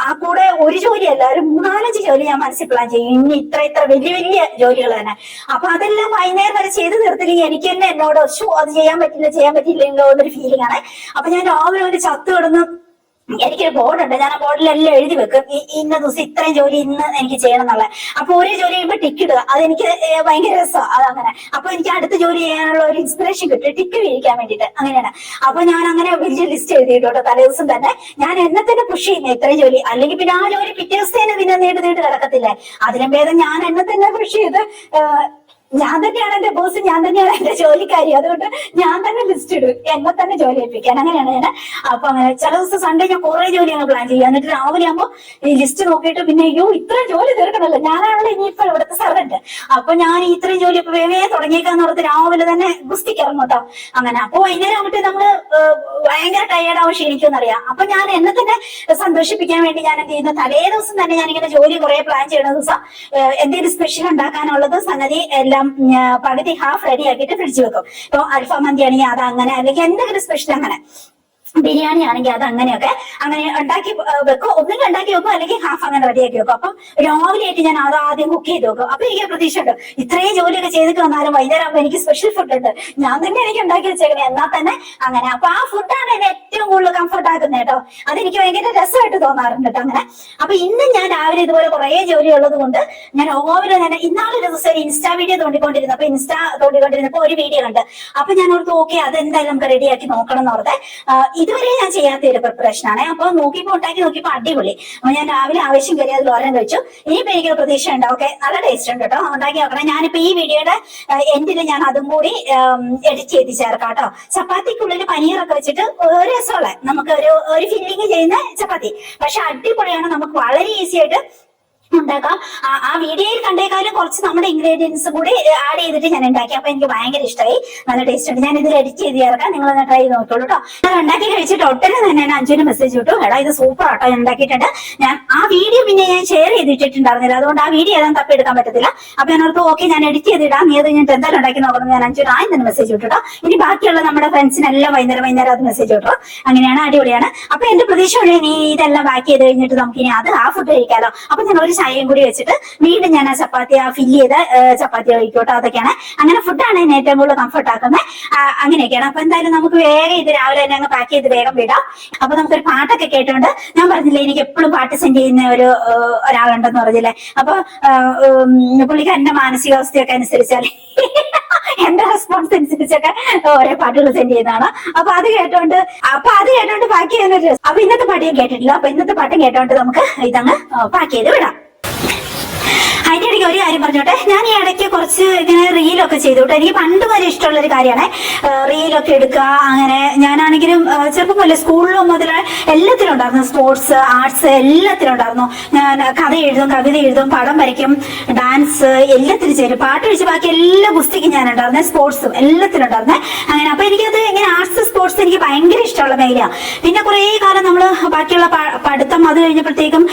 [SPEAKER 1] ആ കൂടെ ഒരു ജോലിയല്ല, ഒരു 3-4 ജോലി ഞാൻ മനസ്സിൽ പ്ലാൻ ചെയ്യും. ഇനി ഇത്ര വലിയ ജോലികൾ തന്നെ. അപ്പൊ അതെല്ലാം വൈകുന്നേരം വരെ ചെയ്ത് തീർത്തില്ലെങ്കിൽ എനിക്ക് തന്നെ എന്നോട് അത് ചെയ്യാൻ പറ്റില്ലല്ലോ എന്നൊരു ഫീലിംഗ് ആണ്. അപ്പൊ ഞാൻ രാവിലെ ഒരു ചത്ത് കിടന്ന് എനിക്കൊരു ബോർഡുണ്ട്, ഞാൻ ആ ബോർഡിലെല്ലാം എഴുതി വെക്കും ഇന്ന ദിവസം ഇത്രയും ജോലി ഇന്ന് എനിക്ക് ചെയ്യണം എന്നുള്ളത്. അപ്പൊ ഒരേ ജോലി ചെയ്യുമ്പോൾ ടിക്ക് ഇടുക, അതെനിക്ക് ഭയങ്കര രസമാണ് അതങ്ങനെ. അപ്പൊ എനിക്ക് അടുത്ത ജോലി ചെയ്യാനുള്ള ഒരു ഇൻസ്പിറേഷൻ കിട്ടും ടിക്ക് വീഴിക്കാൻ വേണ്ടിയിട്ട്, അങ്ങനെയാണ്. അപ്പൊ ഞാൻ അങ്ങനെ വലിയ ലിസ്റ്റ് എഴുതിയിട്ടോ തലേ ദിവസം തന്നെ. ഞാൻ എന്നെ തന്നെ പുഷ് ചെയ്യുന്നത് ഇത്രയും ജോലി, അല്ലെങ്കിൽ പിന്നെ ആ ജോലി പിറ്റേ ദിവസത്തേന് പിന്നെ നീണ്ടു കിടക്കത്തില്ലേ. അതിനും ഭേദം ഞാൻ എന്നെ തന്നെ പുഷ് ചെയ്ത് ഞാൻ തന്നെയാണ് എന്റെ ബോസ്, ഞാൻ തന്നെയാണ് എന്റെ ജോലിക്കാരി, അതുകൊണ്ട് ഞാൻ തന്നെ ലിസ്റ്റ് ഇടും എന്നെ തന്നെ ജോലി ഏൽപ്പിക്കാൻ, അങ്ങനെയാണ് ഞാൻ. അപ്പൊ അങ്ങനെ ചില ദിവസം സൺഡേ ഞാൻ കുറെ ജോലി അങ്ങ് പ്ലാൻ ചെയ്യാം. എന്നിട്ട് രാവിലെ ആകുമ്പോൾ ഈ ലിസ്റ്റ് നോക്കിയിട്ട് പിന്നെ അയ്യോ ഇത്രയും ജോലി തീർക്കണല്ലോ, ഞാനാണല്ലോ ഇനിയിപ്പോ ഇവിടുത്തെ സർവന്റ്, അപ്പൊ ഞാൻ ഇത്രയും ജോലി ഇപ്പൊ വേവേ തുടങ്ങിയേക്കാന്ന് ഓർത്ത് രാവിലെ തന്നെ ഗുസ്തിക്ക് ഇറങ്ങും കേട്ടോ. അങ്ങനെ അപ്പൊ വൈകുന്നേരം ആകുമ്പോഴേ നമ്മള് ഭയങ്കര ടയേർഡാവും, ക്ഷീണിക്കുമെന്നറിയാം. അപ്പൊ ഞാൻ എന്നെ തന്നെ സന്തോഷിപ്പിക്കാൻ വേണ്ടി ഞാൻ എന്ത് ചെയ്യുന്നു, തലേ ദിവസം തന്നെ ഞാനിങ്ങനെ ജോലി കുറെ പ്ലാൻ ചെയ്യുന്ന ദിവസം എന്തെങ്കിലും സ്പെഷ്യൽ ഉണ്ടാക്കാനുള്ളത് സംഗതി എല്ലാം പകുതി ഹാഫ് റെഡി ആക്കിയിട്ട് ഫ്രിഡ്ജ് വെക്കും. ഇപ്പൊ അൽഫാം മന്തി ആണെങ്കിൽ അത് അങ്ങനെ, അല്ലെങ്കിൽ എന്തെങ്കിലും സ്പെഷ്യൽ അങ്ങനെ, ബിരിയാണി ആണെങ്കിൽ അത് അങ്ങനെയൊക്കെ അങ്ങനെ ഉണ്ടാക്കി വെക്കും. ഒന്നുകിൽ ഉണ്ടാക്കി വെക്കും, അല്ലെങ്കിൽ ഹാഫ് അങ്ങനെ റെഡിയാക്കി വെക്കും. അപ്പം രാവിലെ ആയിട്ട് ഞാൻ അത് ആദ്യം കുക്ക് ചെയ്ത് വെക്കും. അപ്പൊ എനിക്ക് പ്രതീക്ഷ ഉണ്ട് ഇത്രയും ജോലിയൊക്കെ ചെയ്തിട്ട് വന്നാലും വൈകുന്നേരം ആകുമ്പോൾ എനിക്ക് സ്പെഷ്യൽ ഫുഡ് ഉണ്ട്, ഞാൻ തന്നെ എനിക്ക് ഉണ്ടാക്കി വെച്ചേക്കണേ എന്നാൽ തന്നെ അങ്ങനെ. അപ്പൊ ആ ഫുഡാണ് എന്നെ ഏറ്റവും കൂടുതൽ കംഫർട്ട് ആക്കുന്നത് കേട്ടോ. അതെനിക്ക് ഭയങ്കര രസമായിട്ട് തോന്നാറുണ്ട് കേട്ടോ അങ്ങനെ. അപ്പൊ ഇന്നും ഞാൻ രാവിലെ ഇതുപോലെ കുറെ ജോലി ഉള്ളത് കൊണ്ട് ഞാൻ രാവിലെ തന്നെ ഇന്നാളൊരു ദിവസം ഒരു ഇൻസ്റ്റാ വീഡിയോ തോണ്ടിക്കൊണ്ടിരുന്നു. അപ്പൊ ഇൻസ്റ്റാ തോണ്ടിക്കൊണ്ടിരുന്നപ്പോ ഒരു വീഡിയോ ഉണ്ട്. അപ്പൊ ഞാൻ ഓർത്ത് ഓക്കെ അതെന്തായാലും നമുക്ക് റെഡിയാക്കി നോക്കണം എന്ന് ഓർത്തെ. ഇതുവരെ ഞാൻ ചെയ്യാത്ത ഒരു പ്രിപ്പറേഷൻ ആണ്. അപ്പൊ ഉണ്ടാക്കി നോക്കിയപ്പോ അടിപൊളി. അപ്പൊ ഞാൻ രാവിലെ ആവശ്യം കയറി അത് ഓരം കഴിച്ചു. ഇനിയിപ്പോ എനിക്കൊരു പ്രതീക്ഷ ഉണ്ട്, ഓക്കെ നല്ല ടേസ്റ്റ് ഉണ്ട് കേട്ടോ, ഉണ്ടാക്കി നോക്കണം. ഞാനിപ്പോ ഈ വീഡിയോയുടെ എൻഡിൽ ഞാൻ അതും കൂടി എഡിറ്റ് ചെയ്ത് ചേർക്കാം കേട്ടോ. ചപ്പാത്തിക്കുള്ളിൽ പനീറൊക്കെ വെച്ചിട്ട് ഒരു രസമുള്ള നമുക്ക് ഒരു ഫില്ലിങ് ചെയ്യുന്ന ചപ്പാത്തി, പക്ഷെ അടിപൊളിയാണ്, നമുക്ക് വളരെ ഈസി ആയിട്ട് ഉണ്ടാക്കാം. ആ വീഡിയോയിൽ കണ്ടേക്കാളും കുറച്ച് നമ്മുടെ ഇൻഗ്രീഡിയൻസ് കൂടി ആഡ് ചെയ്തിട്ട് ഞാൻ ഉണ്ടാക്കി. അപ്പൊ എനിക്ക് ഭയങ്കര ഇഷ്ടമായി, നല്ല ടേസ്റ്റ് ഉണ്ട്. ഞാൻ ഇതിൽ എഡിറ്റ് ചെയ്ത് ചേർക്കാം, നിങ്ങളൊന്ന് ട്രൈ ചെയ്ത് നോക്കോളൂ കേട്ടോ. ഞാൻ ഉണ്ടാക്കി കഴിച്ചിട്ട് ഒട്ടനെ തന്നെ ഞാൻ അഞ്ചിന് മെസ്സേജ് കിട്ടു, എടാ ഇത് സൂപ്പർ ആട്ടോ ഞാൻ ഉണ്ടാക്കിയിട്ടുണ്ട്. ഞാൻ ആ വീഡിയോ പിന്നെ ഞാൻ ഷെയർ ചെയ്തിട്ടുണ്ടായിരുന്നില്ല, അതുകൊണ്ട് ആ വീഡിയോ ഏതാണ്ട് തപ്പിയെടുക്കാൻ പറ്റത്തില്ല. അപ്പൊ ഞാൻ ഓർത്തു ഓക്കെ ഞാൻ എഡിറ്റ് ചെയ്തിടാം, നീ അത് ഞാൻ എന്തായാലും ഉണ്ടാക്കി നോക്കണം. ഞാൻ അഞ്ചിന് ആദ്യം തന്നെ മെസ്സേജ് കിട്ടോ. ഇനി ബാക്കിയുള്ള നമ്മുടെ ഫ്രണ്ട്സിനെല്ലാം വൈകുന്നേരം അത് മെസ്സേജ് കിട്ടോ. അങ്ങനെയാണ്, അടിപൊളിയാണ്. അപ്പൊ എന്റെ പ്രതീക്ഷ ഉള്ളത് നീ ഇതെല്ലാം ബാക്ക് ചെയ്ത് കഴിഞ്ഞിട്ട് നമുക്ക് ഇനി അത് ആ ഫുഡ് കഴിക്കാലോ. അപ്പൊ ഞാൻ ഒരു ചായയും കൂടി വെച്ചിട്ട് വീണ്ടും ഞാൻ ആ ചപ്പാത്തി ഫില്ല് ചെയ്ത ചപ്പാത്തി കഴിക്കോട്ടോ. അതൊക്കെയാണ്, അങ്ങനെ ഫുഡാണ് എന്നെ ഏറ്റവും കൂടുതൽ കംഫർട്ട് ആക്കുന്നത്. അങ്ങനെയൊക്കെയാണ്. അപ്പൊ എന്തായാലും നമുക്ക് വേഗം ഇത് രാവിലെ തന്നെ അങ്ങ് പാക്ക് ചെയ്ത് വേഗം വിടാം. അപ്പൊ നമുക്കൊരു പാട്ടൊക്കെ കേട്ടോണ്ട്, ഞാൻ പറഞ്ഞില്ലേ എനിക്ക് എപ്പോഴും പാട്ട് സെൻഡ് ചെയ്യുന്ന ഒരാളുണ്ടെന്ന് പറഞ്ഞില്ലേ. അപ്പൊ പുള്ളിക്കാരന്റെ മാനസികാവസ്ഥയൊക്കെ അനുസരിച്ചാല് എന്റെ റെസ്പോൺസ് അനുസരിച്ചൊക്കെ ഓരോ പാട്ടുകൾ സെൻഡ് ചെയ്യുന്നതാണ്. അപ്പൊ അത് കേട്ടോണ്ട് പാക്ക് ചെയ്യുന്ന. അപ്പൊ ഇന്നത്തെ പാട്ട് ഞാൻ കേട്ടിട്ടില്ല. അപ്പൊ ഇന്നത്തെ പാട്ടും കേട്ടോണ്ട് നമുക്ക് ഇതങ്ങ് പാക്ക് ചെയ്ത് വിടാം. അതിന്റെ ഇടയ്ക്ക് ഒരു കാര്യം പറഞ്ഞോട്ടെ, ഞാൻ ഈ ഇടയ്ക്ക് കുറച്ച് ഇങ്ങനെ റീലൊക്കെ ചെയ്തു കേട്ടോ. എനിക്ക് പണ്ട് വരെ ഇഷ്ടമുള്ള ഒരു കാര്യമാണ് റീലൊക്കെ എടുക്കുക. അങ്ങനെ ഞാനാണെങ്കിലും ചെറുപ്പം പോലെ സ്കൂളിലും മുതൽ എല്ലാത്തിലും ഉണ്ടായിരുന്നു, സ്പോർട്സ് ആർട്സ് എല്ലാത്തിലും ഉണ്ടായിരുന്നു. ഞാൻ കഥ എഴുതും, കവിത എഴുതും, പടം വരയ്ക്കും, ഡാൻസ് എല്ലാത്തിനും ചേരും. പാട്ട് ഒഴിച്ച് ബാക്കി എല്ലാ പുസ്തകം ഞാൻ ഉണ്ടായിരുന്നേ, സ്പോർട്സും എല്ലാത്തിലും ഉണ്ടായിരുന്നേ. അങ്ങനെ അപ്പൊ എനിക്കത് ഇങ്ങനെ ആർട്സ് സ്പോർട്സ് എനിക്ക് ഭയങ്കര ഇഷ്ടമുള്ള മേഖലയാണ്. പിന്നെ കുറെ കാലം നമ്മള് ബാക്കിയുള്ള പഠിത്തം അത് കഴിഞ്ഞപ്പോഴത്തേക്കും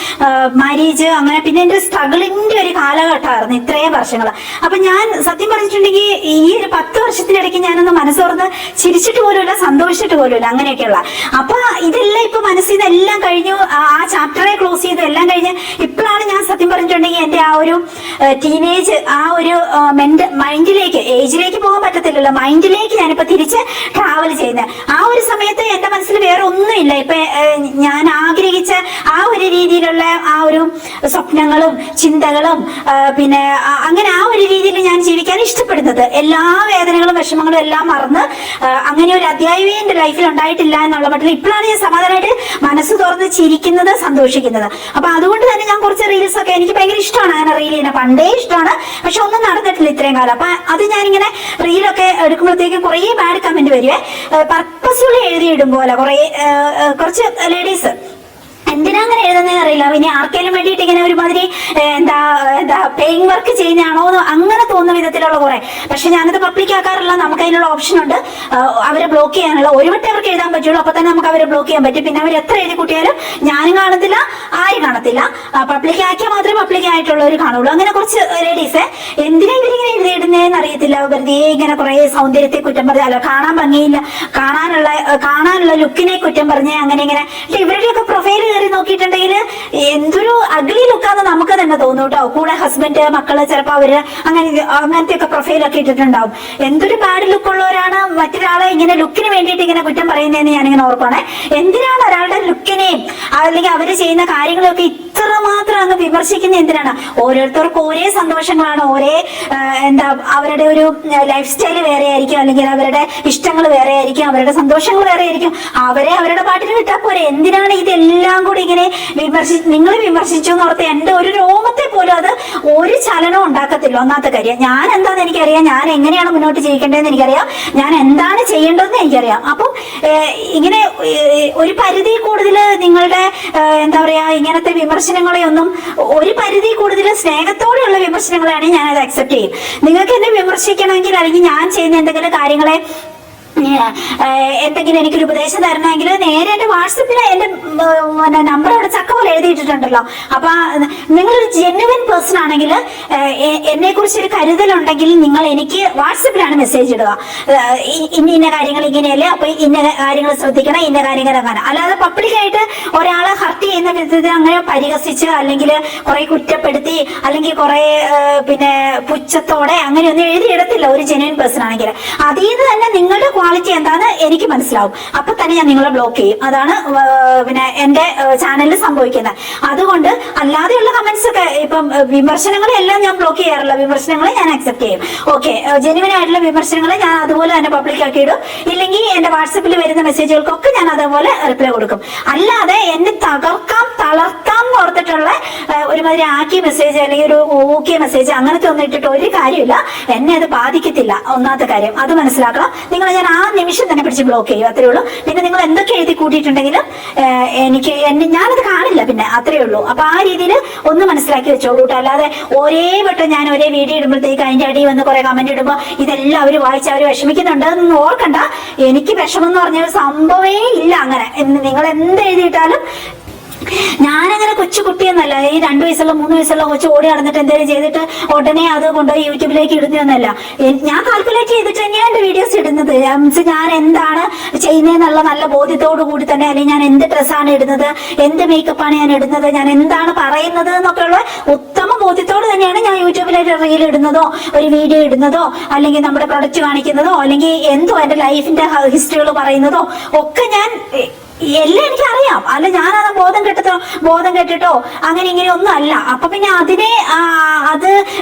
[SPEAKER 1] മാരേജ്, അങ്ങനെ പിന്നെ എന്റെ സ്ട്രഗിളിന്റെ ഒരു കാലഘട്ടമായിരുന്നു ഇത്രയും വർഷങ്ങൾ. അപ്പൊ ഞാൻ സത്യം പറഞ്ഞിട്ടുണ്ടെങ്കിൽ ഈ ഒരു 10 വർഷത്തിനിടയ്ക്ക് ഞാനൊന്ന് മനസ്സോർന്ന് ചിരിച്ചിട്ട് പോലുമില്ല, സന്തോഷിച്ചിട്ട് പോലുമില്ല, അങ്ങനെയൊക്കെയുള്ള. അപ്പൊ ഇതെല്ലാം ഇപ്പൊ മനസ്സിൽ നിന്നെല്ലാം കഴിഞ്ഞു, ആ ചാപ്റ്ററെ ക്ലോസ് ചെയ്ത് എല്ലാം കഴിഞ്ഞ് ഇപ്പോഴാണ് ഞാൻ സത്യം പറഞ്ഞിട്ടുണ്ടെങ്കിൽ എന്റെ ആ ഒരു ടീനേജ്, ആ ഒരു മൈൻഡിലേക്ക്, ഏജിലേക്ക് പോകാൻ പറ്റത്തില്ലല്ലോ, മൈൻഡിലേക്ക് ഞാനിപ്പോ തിരിച്ച് ട്രാവൽ ചെയ്യുന്നത്. ആ ഒരു സമയത്ത് എന്റെ മനസ്സിൽ വേറെ ഒന്നുമില്ല. ഇപ്പൊ ഞാൻ ആഗ്രഹിച്ച ആ ഒരു രീതിയിലുള്ള ആ ഒരു സ്വപ്നങ്ങളും ചിന്തകളും പിന്നെ അങ്ങനെ ആ ഒരു രീതിയിൽ ഞാൻ ജീവിക്കാൻ ഇഷ്ടപ്പെടുന്നത്. എല്ലാ വേദനകളും വിഷമങ്ങളും എല്ലാം മറന്ന് അങ്ങനെ ഒരു അധ്യായമേ എന്റെ ലൈഫിൽ ഉണ്ടായിട്ടില്ല എന്നുള്ള മട്ടിൽ ഇപ്പോഴാണ് ഞാൻ സമാധാനമായിട്ട് മനസ്സ് തുറന്ന് ചിരിക്കുന്നത്, സന്തോഷിക്കുന്നത്. അപ്പൊ അതുകൊണ്ട് തന്നെ ഞാൻ കുറച്ച് റീൽസ് ഒക്കെ എനിക്ക് ഭയങ്കര ഇഷ്ടമാണ്. അങ്ങനെ റീൽ ചെയ്യുന്നത് പണ്ടേ ഇഷ്ടമാണ്, പക്ഷെ ഒന്നും നടന്നിട്ടില്ല ഇത്രയും കാലം. അപ്പൊ അത് ഞാനിങ്ങനെ റീലൊക്കെ എടുക്കുമ്പോഴത്തേക്കും കുറെ ബാഡ് കമന്റ് വരുവേ, പർപ്പസ്ഫുള്ളി എഴുതിയിടും പോലെ കുറച്ച് ലേഡീസ് എന്തിനാ അങ്ങനെ എഴുതുന്നതെന്ന് അറിയില്ല. പിന്നെ ആർക്കെങ്കിലും വേണ്ടിയിട്ട് ഇങ്ങനെ ഒരുമാതിരി എന്താ പേയിങ് വർക്ക് ചെയ്യുന്നതാണോ അങ്ങനെ തോന്നുന്ന വിധത്തിലുള്ള കുറെ. പക്ഷെ ഞാനത് പബ്ലിക് ആക്കാറില്ല, നമുക്ക് അതിനുള്ള ഓപ്ഷൻ ഉണ്ട് അവരെ ബ്ലോക്ക് ചെയ്യാനുള്ള. ഒരു വട്ടം അവർക്ക് എഴുതാൻ പറ്റുള്ളൂ, അപ്പൊ തന്നെ നമുക്ക് അവരെ ബ്ലോക്ക് ചെയ്യാൻ പറ്റും. പിന്നെ അവർ എത്ര എഴുതി കൂട്ടിയാലും ഞാനും കാണത്തില്ല, ആരും കാണത്തില്ല. പബ്ലിക് ആക്കിയാൽ മാത്രമേ പബ്ലിക് ആയിട്ടുള്ളവർ കാണുള്ളൂ. അങ്ങനെ കുറച്ച് ലേഡീസ് എന്തിനാ ഇവരിങ്ങനെ എഴുതിയിടുന്നതെന്ന് അറിയത്തില്ല. വെറുതെ ഇങ്ങനെ കുറെ സൗന്ദര്യത്തെ കുറ്റം പറഞ്ഞ, അല്ല കാണാൻ ഭംഗിയില്ല, കാണാനുള്ള ലുക്കിനെ കുറ്റം പറഞ്ഞ് അങ്ങനെ ഇങ്ങനെ. ഇവരുടെയൊക്കെ പ്രൊഫൈൽ കയറി കയറി നോക്കിയിട്ടുണ്ടെങ്കിൽ എന്തൊരു അഗ്ലി ലുക്കാന്ന് നമുക്ക് തന്നെ തോന്നും കേട്ടോ. കൂടെ ഹസ്ബൻഡ്, മക്കള്, ചിലപ്പോ അവര് അങ്ങനത്തെ ഒക്കെ പ്രൊഫൈലൊക്കെ ഇട്ടിട്ടുണ്ടാവും. എന്തൊരു ബാഡ് ലുക്ക് ഉള്ളവരാണ് മറ്റൊരാളെ ഇങ്ങനെ ലുക്കിന് വേണ്ടിയിട്ട് ഇങ്ങനെ കുറ്റം പറയുന്നതെന്ന് ഞാനിങ്ങനെ ഓർക്കണേ. എന്തിനാണ് ഒരാളുടെ ലുക്കിനെയും അല്ലെങ്കിൽ അവര് ചെയ്യുന്ന കാര്യങ്ങളൊക്കെ ഇത്രമാത്രം അങ്ങ് വിമർശിക്കുന്ന എന്തിനാണ്? ഓരോരുത്തർക്കും ഒരേ സന്തോഷങ്ങളാണ്, ഒരേ അവരുടെ ഒരു ലൈഫ് സ്റ്റൈല് വേറെ ആയിരിക്കും, അല്ലെങ്കിൽ അവരുടെ ഇഷ്ടങ്ങൾ വേറെ ആയിരിക്കും, അവരുടെ സന്തോഷങ്ങൾ വേറെ ആയിരിക്കും. അവരെ അവരുടെ പാട്ടിന് വിട്ടാൽ പോരെ. എന്തിനാണ് ഇതെല്ലാം കൂടി ഇങ്ങനെ നിങ്ങൾ വിമർശിച്ചു എന്ന് ഓർത്ത് എന്റെ ഒരു രോമത്തെ പോലും അത് ഒരു ചലനവും ഉണ്ടാക്കത്തില്ല. ഒന്നാമത്തെ കാര്യം, ഞാൻ എന്താന്ന് എനിക്കറിയാം, ഞാൻ എങ്ങനെയാണ് മുന്നോട്ട് ജീവിക്കേണ്ടതെന്ന് എനിക്കറിയാം, ഞാൻ എന്താണ് ചെയ്യേണ്ടതെന്ന് എനിക്കറിയാം. അപ്പം ഇങ്ങനെ ഒരു പരിധി കൂടുതൽ നിങ്ങളുടെ ഇങ്ങനത്തെ വിമർശനങ്ങളെ ഒന്നും, ഒരു പരിധി കൂടുതൽ സ്നേഹത്തോടെയുള്ള വിമർശനങ്ങളാണെങ്കിൽ ഞാനത് അക്സെപ്റ്റ് ചെയ്യും. നിങ്ങൾക്ക് എന്നെ വിമർശിക്കണമെങ്കിൽ അല്ലെങ്കിൽ ഞാൻ ചെയ്യുന്ന എന്തെങ്കിലും കാര്യങ്ങളെ എന്തെങ്കിലും എനിക്കൊരു ഉപദേശം തരണമെങ്കിൽ നേരെ എന്റെ വാട്സപ്പിൽ എന്റെ നമ്പർ അവിടെ ചക്ക പോലെ എഴുതിയിട്ടുണ്ടല്ലോ. അപ്പൊ നിങ്ങളൊരു ജെന്യുവൻ പേഴ്സൺ ആണെങ്കിൽ, എന്നെ കുറിച്ചൊരു കരുതലുണ്ടെങ്കിൽ നിങ്ങൾ എനിക്ക് വാട്സപ്പിലാണ് മെസ്സേജ് ഇടുക. ഇന്ന കാര്യങ്ങൾ ഇങ്ങനെയല്ലേ, അപ്പൊ ഇന്ന കാര്യങ്ങൾ ശ്രദ്ധിക്കണം, ഇന്ന കാര്യങ്ങൾ അങ്ങനെ. അല്ലാതെ പബ്ലിക്കായിട്ട് ഒരാളെ ഹർട്ട് ചെയ്യുന്ന വിധത്തിൽ അങ്ങനെ പരിഹസിച്ച് അല്ലെങ്കിൽ കുറെ കുറ്റപ്പെടുത്തി അല്ലെങ്കിൽ കുറെ പുച്ഛത്തോടെ അങ്ങനെയൊന്നും എഴുതിയിടത്തില്ല ഒരു ജെന്യുവൻ പേഴ്സൺ ആണെങ്കിൽ. അതിൽ നിന്ന് തന്നെ നിങ്ങളുടെ ക്വാളിറ്റി എന്താന്ന് എനിക്ക് മനസ്സിലാവും. അപ്പൊ തന്നെ ഞാൻ നിങ്ങളെ ബ്ലോക്ക് ചെയ്യും. അതാണ് എന്റെ ചാനലിൽ സംഭവിക്കുന്നത്. അതുകൊണ്ട് അല്ലാതെയുള്ള കമന്റ്സ് ഒക്കെ, ഇപ്പം വിമർശനങ്ങളെല്ലാം ഞാൻ ബ്ലോക്ക് ചെയ്യാറില്ല. വിമർശനങ്ങളെ ഞാൻ അക്സെപ്റ്റ് ചെയ്യും. ഓക്കെ, ജെന്യുവൻ ആയിട്ടുള്ള വിമർശനങ്ങളെ ഞാൻ അതുപോലെ തന്നെ പബ്ലിക് ആക്കി ഇടും. ഇല്ലെങ്കിൽ എന്റെ വാട്സപ്പിൽ വരുന്ന മെസ്സേജുകൾക്കൊക്കെ ഞാൻ അതേപോലെ റിപ്ലൈ കൊടുക്കും. അല്ലാതെ എന്നെ തകർക്കാം, തളർത്താം എന്ന് ഓർത്തിട്ടുള്ള ഒരുമാതിരി ആക്കിയ മെസ്സേജ് അല്ലെങ്കിൽ ഒരു ഊക്കിയ മെസ്സേജ് അങ്ങനത്തെ ഒന്നും ഇട്ടിട്ട് ഒരു കാര്യമില്ല. എന്നെ അത് ബാധിക്കത്തില്ല. ഒന്നാമത്തെ കാര്യം അത് മനസ്സിലാക്കണം. നിങ്ങളെ ഞാൻ ആ നിമിഷം തന്നെ പിടിച്ച് ബ്ലോക്ക് ചെയ്യും, അത്രേ ഉള്ളൂ. പിന്നെ നിങ്ങൾ എന്തൊക്കെ എഴുതി കൂട്ടിയിട്ടുണ്ടെങ്കിലും ഞാനത് കാണില്ല, പിന്നെ അത്രേ ഉള്ളൂ. അപ്പൊ ആ രീതിയിൽ ഒന്ന് മനസ്സിലാക്കി വെച്ചോളൂ കേട്ടോ. അല്ലാതെ ഒരേ വട്ടം ഞാൻ ഒരേ വീഡിയോ ഇടുമ്പോഴത്തേക്ക് അതിന്റെ അടിയിൽ വന്ന് കുറെ കമന്റ് ഇടുമ്പോ ഇതെല്ലാം അവര് വായിച്ച് അവർ വിഷമിക്കുന്നുണ്ട് എന്നൊന്നും ഓർക്കണ്ട. എനിക്ക് വിഷമം എന്ന് പറഞ്ഞ സംഭവമേ ഇല്ല. അങ്ങനെ നിങ്ങൾ എന്ത് എഴുതിയിട്ടാലും ഞാനങ്ങനെ കൊച്ചു കുട്ടിയെന്നല്ല. ഈ 2 വയസ്സുള്ള 3 വയസ്സുള്ള കൊച്ചു ഓടി നടന്നിട്ട് എന്തെങ്കിലും ചെയ്തിട്ട് ഉടനെ അത് കൊണ്ടുപോയി യൂട്യൂബിലേക്ക് ഇടുന്നതെന്നല്ല. ഞാൻ കാൽക്കുലേറ്റ് ചെയ്തിട്ട് തന്നെയാണ് എന്റെ വീഡിയോസ് ഇടുന്നത്. ഞാൻ എന്താണ് ചെയ്യുന്നതെന്നുള്ള നല്ല ബോധ്യത്തോടു കൂടി തന്നെ, അല്ലെങ്കിൽ ഞാൻ എന്ത് ഡ്രസ്സാണ് ഇടുന്നത്, എന്ത് മേക്കപ്പാണ് ഞാൻ ഇടുന്നത്, ഞാൻ എന്താണ് പറയുന്നത് എന്നൊക്കെയുള്ള ഉത്തമ ബോധ്യത്തോട് തന്നെയാണ് ഞാൻ യൂട്യൂബിലേക്ക് റീൽ ഇടുന്നതോ ഒരു വീഡിയോ ഇടുന്നതോ അല്ലെങ്കിൽ നമ്മുടെ പ്രൊഡക്റ്റ് കാണിക്കുന്നതോ അല്ലെങ്കിൽ എന്തോ എന്റെ ലൈഫിന്റെ ഹിസ്റ്ററികൾ പറയുന്നതോ ഒക്കെ ഞാൻ എല്ലാം എനിക്കറിയാം. അല്ല ഞാനത് ബോധം കെട്ടിട്ടോ അങ്ങനെ ഇങ്ങനെ ഒന്നും അല്ല. അപ്പൊ പിന്നെ അതിനെ അത്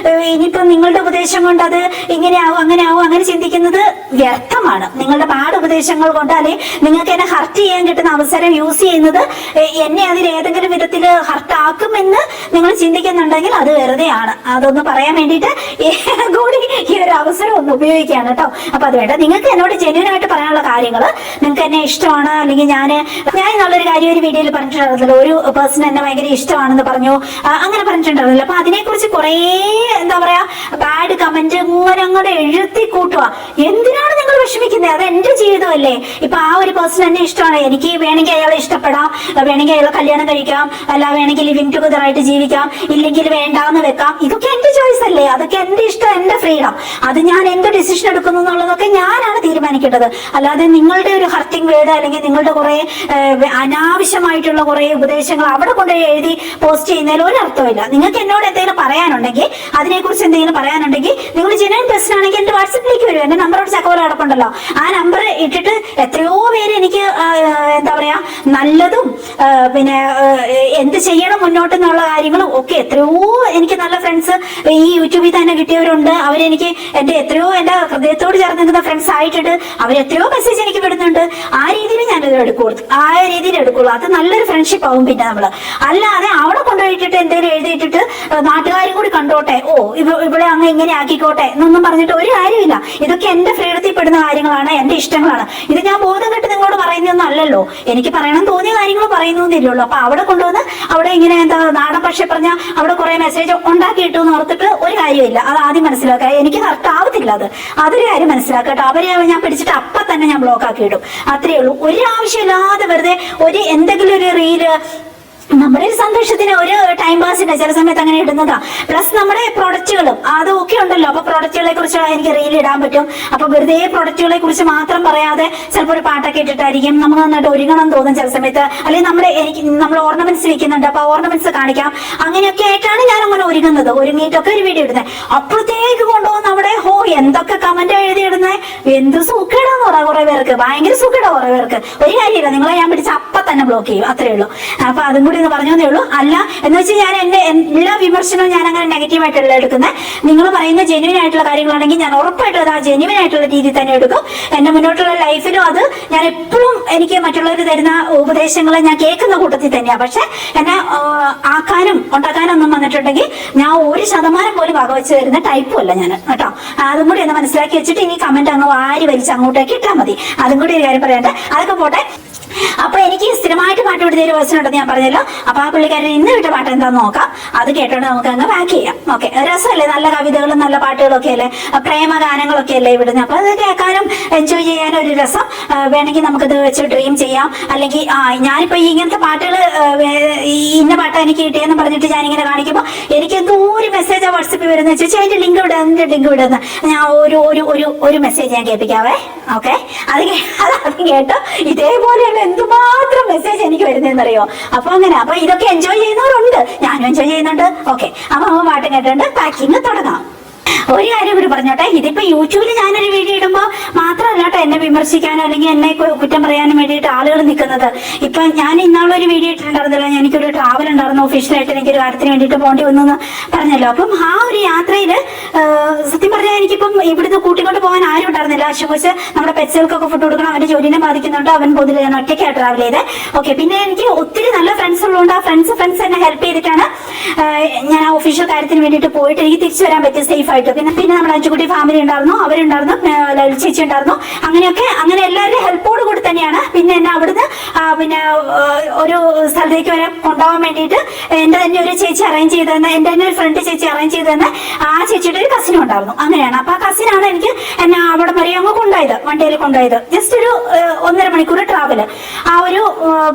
[SPEAKER 1] ഇനിയിപ്പോ നിങ്ങളുടെ ഉപദേശം കൊണ്ട് അത് ഇങ്ങനെയാവും അങ്ങനെയാവും അങ്ങനെ ചിന്തിക്കുന്നത് വ്യർത്ഥമാണ്. നിങ്ങളുടെ ബാഡ് ഉപദേശങ്ങൾ കൊണ്ട് അല്ലെങ്കിൽ നിങ്ങൾക്ക് എന്നെ ഹർട്ട് ചെയ്യാൻ കിട്ടുന്ന അവസരം യൂസ് ചെയ്യുന്നത് എന്നെ അതിൽ ഏതെങ്കിലും വിധത്തിൽ ഹർട്ടാക്കുമെന്ന് നിങ്ങൾ ചിന്തിക്കുന്നുണ്ടെങ്കിൽ അത് വെറുതെയാണ്. അതൊന്ന് പറയാൻ വേണ്ടിയിട്ട് കൂടി ഈ ഒരു അവസരം ഒന്ന് ഉപയോഗിക്കുകയാണ് കേട്ടോ. അപ്പൊ അത് വേണ്ട. നിങ്ങൾക്ക് എന്നോട് ജെന്യുവൻ ആയിട്ട് പറയാനുള്ള കാര്യങ്ങൾ, നിങ്ങൾക്ക് എന്നെ ഇഷ്ടമാണ് അല്ലെങ്കിൽ ഞാൻ നല്ലൊരു കാര്യം ഒരു വീഡിയോയിൽ പറഞ്ഞിട്ടുണ്ടായിരുന്നല്ലോ, ഒരു പേഴ്സൺ എന്നെ ഭയങ്കര ഇഷ്ടമാണെന്ന് പറഞ്ഞു, അങ്ങനെ പറഞ്ഞിട്ടുണ്ടായിരുന്നല്ലോ. അപ്പൊ അതിനെക്കുറിച്ച് കുറെ ബാഡ് കമന്റ് അങ്ങോട്ട് എഴുത്തി കൂട്ടുക. എന്തിനാണ് നിങ്ങൾ വിഷമിക്കുന്നത്? അത് എന്റെ ജീവിതമല്ലേ. ഇപ്പൊ ആ ഒരു പേഴ്സൺ എന്നെ ഇഷ്ടമാണ്, എനിക്ക് വേണമെങ്കിൽ അയാളെ ഇഷ്ടപ്പെടാം, വേണമെങ്കിൽ അയാളെ കല്യാണം കഴിക്കാം, അല്ല വേണമെങ്കിൽ ലിവിങ് ടുഗദർ ആയിട്ട് ജീവിക്കാം, ഇല്ലെങ്കിൽ വേണ്ടാന്ന് വെക്കാം. ഇതൊക്കെ എന്റെ ചോയ്സ് അല്ലേ. അതൊക്കെ എന്റെ ഇഷ്ടം, എന്റെ ഫ്രീഡം. അത് ഞാൻ എന്ത് ഡിസിഷൻ എടുക്കുന്നു എന്നുള്ളതൊക്കെ ഞാനാണ് തീരുമാനിക്കേണ്ടത്. അല്ലാതെ നിങ്ങളുടെ ഒരു ഹർട്ടിങ് വേർഡ് അല്ലെങ്കിൽ നിങ്ങളുടെ കുറെ അനാവശ്യമായിട്ടുള്ള കുറെ ഉപദേശങ്ങൾ അവിടെ കൊണ്ടുപോയി എഴുതി പോസ്റ്റ് ചെയ്യുന്നതിൽ ഒരു അർത്ഥമില്ല. നിങ്ങൾക്ക് എന്നോട് എന്തെങ്കിലും പറയാനുണ്ടെങ്കിൽ, അതിനെക്കുറിച്ച് എന്തെങ്കിലും പറയാനുണ്ടെങ്കിൽ നിങ്ങൾ ജെന്യുവൻ പേഴ്സൺ ആണെങ്കിൽ എന്റെ വാട്സപ്പിലേക്ക് വരും. എന്റെ നമ്പറോട് ചക്കോല കിടപ്പുണ്ടല്ലോ. ആ നമ്പർ ഇട്ടിട്ട് എത്രയോ പേര് എനിക്ക് നല്ലതും പിന്നെ എന്ത് ചെയ്യണം മുന്നോട്ട് എന്നുള്ള കാര്യങ്ങളും ഒക്കെ എത്രയോ എനിക്ക് നല്ല ഫ്രണ്ട്സ് ഈ യൂട്യൂബിൽ തന്നെ കിട്ടിയവരുണ്ട്. അവരെനിക്ക് എത്രയോ എന്റെ ഹൃദയത്തോട് ചേർന്ന് നിൽക്കുന്ന ഫ്രണ്ട്സ് ആയിട്ടുണ്ട്. അവരെത്രയോ മെസ്സേജ് എനിക്ക് വിടുന്നുണ്ട്. ആ രീതിയിൽ ഞാനത് ആ രീതിയിൽ എടുക്കുള്ളൂ. അത് നല്ലൊരു ഫ്രണ്ട്ഷിപ്പ് ആവും. പിന്നെ നമ്മള് അല്ലാതെ അവിടെ കൊണ്ടുപോയിട്ടിട്ട് എന്തെങ്കിലും എഴുതിയിട്ടിട്ട് നാട്ടുകാരും കൂടി കണ്ടോട്ടെ, ഇവിടെ അങ്ങ് ഇങ്ങനെ ആക്കിക്കോട്ടെ എന്നൊന്നും പറഞ്ഞിട്ട് ഒരു കാര്യമില്ല. ഇതൊക്കെ എന്റെ ഫ്രീഡത്തിൽ പെടുന്ന കാര്യങ്ങളാണ്, എന്റെ ഇഷ്ടങ്ങളാണ്. ഇത് ഞാൻ ബോധം കെട്ട് നിങ്ങളോട് പറയുന്നതൊന്നും അല്ലല്ലോ. എനിക്ക് പറയണം തോന്നിയ കാര്യങ്ങൾ പറയുന്നൊന്നുമില്ലല്ലോ. അപ്പൊ അവിടെ കൊണ്ടുവന്ന് അവിടെ ഇങ്ങനെ നാടൻ പക്ഷെ പറഞ്ഞ അവിടെ കുറെ മെസ്സേജ് ഉണ്ടാക്കിയിട്ടു എന്ന് ഓർത്തിട്ട് ഒരു കാര്യമില്ല. അത് ആദ്യം മനസ്സിലാക്കുക. എനിക്ക് കറക്റ്റ് ആവത്തില്ല. അതൊരു കാര്യം മനസ്സിലാക്കട്ടെ. അവരെ ഞാൻ പിടിച്ചിട്ട് അപ്പൊ തന്നെ ഞാൻ ബ്ലോക്ക് ആക്കി ഇടും. അത്രേ ഉള്ളൂ. ഒരു ആവശ്യമില്ലാതെ വെറുതെ എന്തെങ്കിലും ഒരു റീല് നമ്മുടെ ഒരു സന്തോഷത്തിന് ഒരു ടൈം പാസിന് ചില സമയത്ത് അങ്ങനെ ഇടുന്നതാ. പ്ലസ് നമ്മുടെ പ്രൊഡക്റ്റുകളും അതൊക്കെ ഉണ്ടല്ലോ. അപ്പൊ പ്രൊഡക്റ്റുകളെ കുറിച്ച് എനിക്ക് റീൽ ഇടാൻ പറ്റും. അപ്പൊ വെറുതെ പ്രൊഡക്റ്റുകളെ കുറിച്ച് മാത്രം പറയാതെ ചിലപ്പോൾ ഒരു പാട്ടൊക്കെ ഇട്ടിട്ടായിരിക്കും നമുക്ക് നന്നായിട്ട് ഒരുങ്ങണം തോന്നും ചില സമയത്ത്. അല്ലെങ്കിൽ നമ്മൾ ഓർണമെന്റ്സ് വെക്കുന്നുണ്ട്, അപ്പൊ ഓർണമെന്റ്സ് കാണിക്കാം. അങ്ങനെയൊക്കെ ആയിട്ടാണ് ഞാൻ അങ്ങനെ ഒരുങ്ങുന്നത്. ഒരുങ്ങിയിട്ടൊക്കെ ഒരു വീഡിയോ ഇടുന്നത്. അപ്പോഴത്തേക്ക് കൊണ്ടുപോകുന്ന അവിടെ എന്തൊക്കെ കമന്റ് എഴുതിയിടുന്നത്, എന്ത് സുഖിടാന്ന് പറയാം കുറെ പേർക്ക്, ഭയങ്കര സുഖിടാ കുറെ പേർക്ക്. ഒരു കാര്യമില്ല, നിങ്ങളെ ഞാൻ പിടിച്ച് അപ്പൊ തന്നെ ബ്ലോക്ക് ചെയ്യും, അത്രേ ഉള്ളൂ. അപ്പൊ അതും കൂടി എന്ന് പറഞ്ഞേ ഉള്ളൂ. അല്ല എന്ന് വെച്ചാൽ ഞാൻ എന്റെ എല്ലാ വിമർശനവും ഞാൻ അങ്ങനെ നെഗറ്റീവായിട്ടല്ല എടുക്കുന്നത്. നിങ്ങൾ പറയുന്ന ജെന്യുവൻ ആയിട്ടുള്ള കാര്യങ്ങളാണെങ്കിൽ ഞാൻ ഉറപ്പായിട്ടും അത് ആ ജെന്യുവൻ ആയിട്ടുള്ള രീതിയിൽ തന്നെ എടുക്കും. എന്റെ മുന്നോട്ടുള്ള ലൈഫിലും അത് ഞാൻ എപ്പോഴും എനിക്ക് മറ്റുള്ളവർ തരുന്ന ഉപദേശങ്ങളെ ഞാൻ കേൾക്കുന്ന കൂട്ടത്തിൽ തന്നെയാണ്. പക്ഷെ എന്നെ ആക്കാനും ഉണ്ടാക്കാനും ഒന്നും വന്നിട്ടുണ്ടെങ്കിൽ ഞാൻ 1% പോലും വകവെച്ച് തരുന്ന ടൈപ്പും അല്ല ഞാൻ കേട്ടോ. അതും കൂടി ഒന്ന് മനസ്സിലാക്കി വെച്ചിട്ട് ഇനി കമന്റ് അങ്ങ് വാരി വലിച്ച് അങ്ങോട്ടേക്ക് ഇട്ടാൽ മതി. അതും കൂടി ഒരു കാര്യം പറയണ്ടേ. അതൊക്കെ പോട്ടെ. അപ്പൊ എനിക്ക് സ്ഥിരമായിട്ട് പാട്ട് വിടുന്ന ഒരു പേഴ്സൺ ഉണ്ടെന്ന് ഞാൻ പറഞ്ഞല്ലോ. അപ്പൊ ആ പുള്ളിക്കാരൻ ഇന്ന് വിട്ട പാട്ട് എന്താന്ന് നോക്കാം. അത് കേട്ടോണ്ട് നമുക്ക് അങ്ങ് ബാക്ക് ചെയ്യാം. ഓക്കെ, രസമല്ലേ? നല്ല കവിതകളും നല്ല പാട്ടുകളൊക്കെ അല്ലേ, പ്രേമ ഗാനങ്ങളൊക്കെ അല്ലേ ഇവിടുന്ന്. അപ്പൊ അത് കേൾക്കാനും എൻജോയ് ചെയ്യാനും ഒരു രസം. വേണമെങ്കിൽ നമുക്കത് വെച്ച് ഡ്രീം ചെയ്യാം. അല്ലെങ്കിൽ ഞാനിപ്പോ ഇങ്ങനത്തെ പാട്ടുകൾ ഇന്ന പാട്ട് എനിക്ക് കിട്ടിയെന്ന് പറഞ്ഞിട്ട് ഞാനിങ്ങനെ കാണിക്കുമ്പോൾ എനിക്ക് എന്തോ ഒരു മെസ്സേജ് വാട്സപ്പിൽ വരുന്ന വെച്ചാൽ അതിന്റെ ലിങ്ക് വിടുന്ന ഞാൻ ഒരു മെസ്സേജ് ഞാൻ കേൾപ്പിക്കാവേ. ഓക്കെ, അത് കേട്ടോ. ഇതേപോലെയുള്ള എന്തുമാത്രം മെസ്സേജ് എനിക്ക് വരുന്നതെന്നറിയോ. അപ്പൊ അങ്ങനെ അപ്പൊ ഇതൊക്കെ എൻജോയ് ചെയ്യുന്നവരുണ്ട്, ഞാനും എൻജോയ് ചെയ്യുന്നുണ്ട്. ഓക്കെ, അപ്പൊ പാട്ട് കേട്ടിട്ടുണ്ട് പാക്കിങ് തുടങ്ങാം. ഒരു കാര്യം കൂടി പറഞ്ഞോട്ടെ. ഇതിപ്പോ യൂട്യൂബിൽ ഞാനൊരു വീഡിയോ ഇടുമ്പോൾ മാത്രമല്ല കേട്ടോ എന്നെ വിമർശിക്കാനോ അല്ലെങ്കിൽ എന്നെ കുറ്റം പറയാനും വേണ്ടിയിട്ട് ആളുകൾ നിൽക്കുന്നത്. ഇപ്പൊ ഞാൻ ഇന്നാളൊരു വീഡിയോ ഇട്ടിട്ടുണ്ടായിരുന്നല്ലോ, എനിക്കൊരു ട്രാവൽ ഉണ്ടായിരുന്നു, ഒഫീഷ്യലായിട്ട് എനിക്കൊരു കാര്യത്തിന് വേണ്ടിയിട്ട് പോകേണ്ടി വന്നു പറഞ്ഞല്ലോ. അപ്പം ആ ഒരു യാത്രയില് സത്യം പറഞ്ഞാൽ എനിക്കിപ്പം ഇവിടുന്ന് കൂട്ടിക്കൊണ്ട് പോകാൻ ആരും ഉണ്ടായിരുന്നില്ല. അശോക് നമ്മുടെ പെറ്റ്സുകൾക്കൊക്കെ ഫുഡ് കൊടുക്കണം, അവന്റെ ജോലിനെ ബാധിക്കുന്നുണ്ട്. അവൻ പൊതുവെ ഞാൻ ഒറ്റയ്ക്കാണ് ട്രാവൽ ചെയ്തത്. ഓക്കെ, പിന്നെ എനിക്ക് ഒത്തിരി നല്ല ഫ്രണ്ട്സ് ഉള്ളതുകൊണ്ട് ആ ഫ്രണ്ട്സ് എന്നെ ഹെൽപ്പ് ചെയ്തിട്ടാണ് ഞാൻ ആ ഒഫീഷ്യൽ കാര്യത്തിന് വേണ്ടിയിട്ട് പോയിട്ട് എനിക്ക് തിരിച്ചു വരാൻ പറ്റി സേഫ് ആയിട്ട്. പിന്നെ നമ്മുടെ അഞ്ചുകുട്ടി ഫാമിലി ഉണ്ടായിരുന്നു, അവരുണ്ടായിരുന്നു, ലളിത ചേച്ചി ഉണ്ടായിരുന്നു. അങ്ങനെ എല്ലാവരുടെയും ഹെൽപ്പോട് കൂടി തന്നെയാണ് പിന്നെ എന്നെ അവിടുന്ന് പിന്നെ ഒരു സ്ഥലത്തേക്ക് വരെ കൊണ്ടുപോകാൻ വേണ്ടിയിട്ട് എന്റെ തന്നെ ഒരു ചേച്ചി അറേഞ്ച് ചെയ്ത് തന്നെ, എന്റെ തന്നെ ഒരു ഫ്രണ്ട് ചേച്ചി അറേഞ്ച് ചെയ്ത് തന്നെ. ആ ചേച്ചിയുടെ ഒരു കസിനും ഉണ്ടായിരുന്നു. അങ്ങനെയാണ്. അപ്പൊ ആ കസിനാണ് എനിക്ക് എന്നെ അവിടെ വരെ അങ്ങ് കൊണ്ടുപോയത്, വണ്ടിയിൽ കൊണ്ടുപോയത്. ജസ്റ്റ് ഒരു 1.5 മണിക്കൂർ ട്രാവല് ആ ഒരു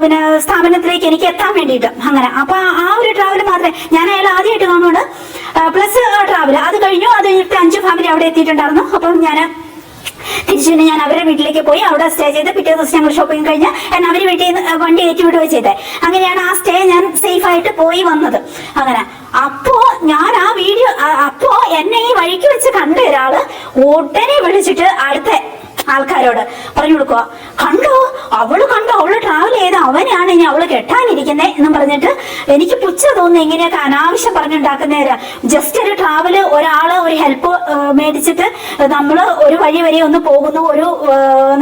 [SPEAKER 1] പിന്നെ സ്ഥാപനത്തിലേക്ക് എനിക്ക് എത്താൻ വേണ്ടിയിട്ട്. അങ്ങനെ അപ്പൊ ആ ഒരു ട്രാവല് മാത്രമേ ഞാൻ അയാൾ ആദ്യമായിട്ട് കാണുന്നുണ്ട്. പ്ലസ് ട്രാവൽ അത് കഴിഞ്ഞു. അത് കഴിഞ്ഞിട്ട് 5 ഫാമിലി അവിടെ എത്തിയിട്ടുണ്ടായിരുന്നു. അപ്പം തിരിച്ചു പിന്നെ ഞാൻ അവരുടെ വീട്ടിലേക്ക് പോയി അവിടെ സ്റ്റേ ചെയ്ത് പിറ്റേ ദിവസം ഞങ്ങൾ ഷോപ്പിംഗ് കഴിഞ്ഞ് എന്നെ അവര് വീട്ടിൽ നിന്ന് വണ്ടി ഏറ്റുവിടുകയോ ചെയ്തത്. അങ്ങനെയാണ് ആ സ്റ്റേ ഞാൻ സേഫ് ആയിട്ട് പോയി വന്നത്. അങ്ങനെ അപ്പോ ഞാൻ ആ വീഡിയോ അപ്പോ എന്നെ ഈ വഴിക്ക് വെച്ച് കണ്ട ഒരാള് ഉടനെ വിളിച്ചിട്ട് അടുത്ത ആൾക്കാരോട് പറഞ്ഞു കൊടുക്കുക, കണ്ടോ അവള് ട്രാവൽ ചെയ്ത് അവനെയാണ് ഇനി അവള് കെട്ടാനിരിക്കുന്നേ എന്നും പറഞ്ഞിട്ട് എനിക്ക് പുച്ഛ തോന്നുന്നു. ഇങ്ങനെയൊക്കെ അനാവശ്യം പറഞ്ഞുണ്ടാക്കുന്നവര്. ജസ്റ്റ് ഒരു ട്രാവല്, ഒരാള് ഒരു ഹെൽപ്പ് മേടിച്ചിട്ട് നമ്മള് ഒരു വഴി വരെ ഒന്ന് പോകുന്നു, ഒരു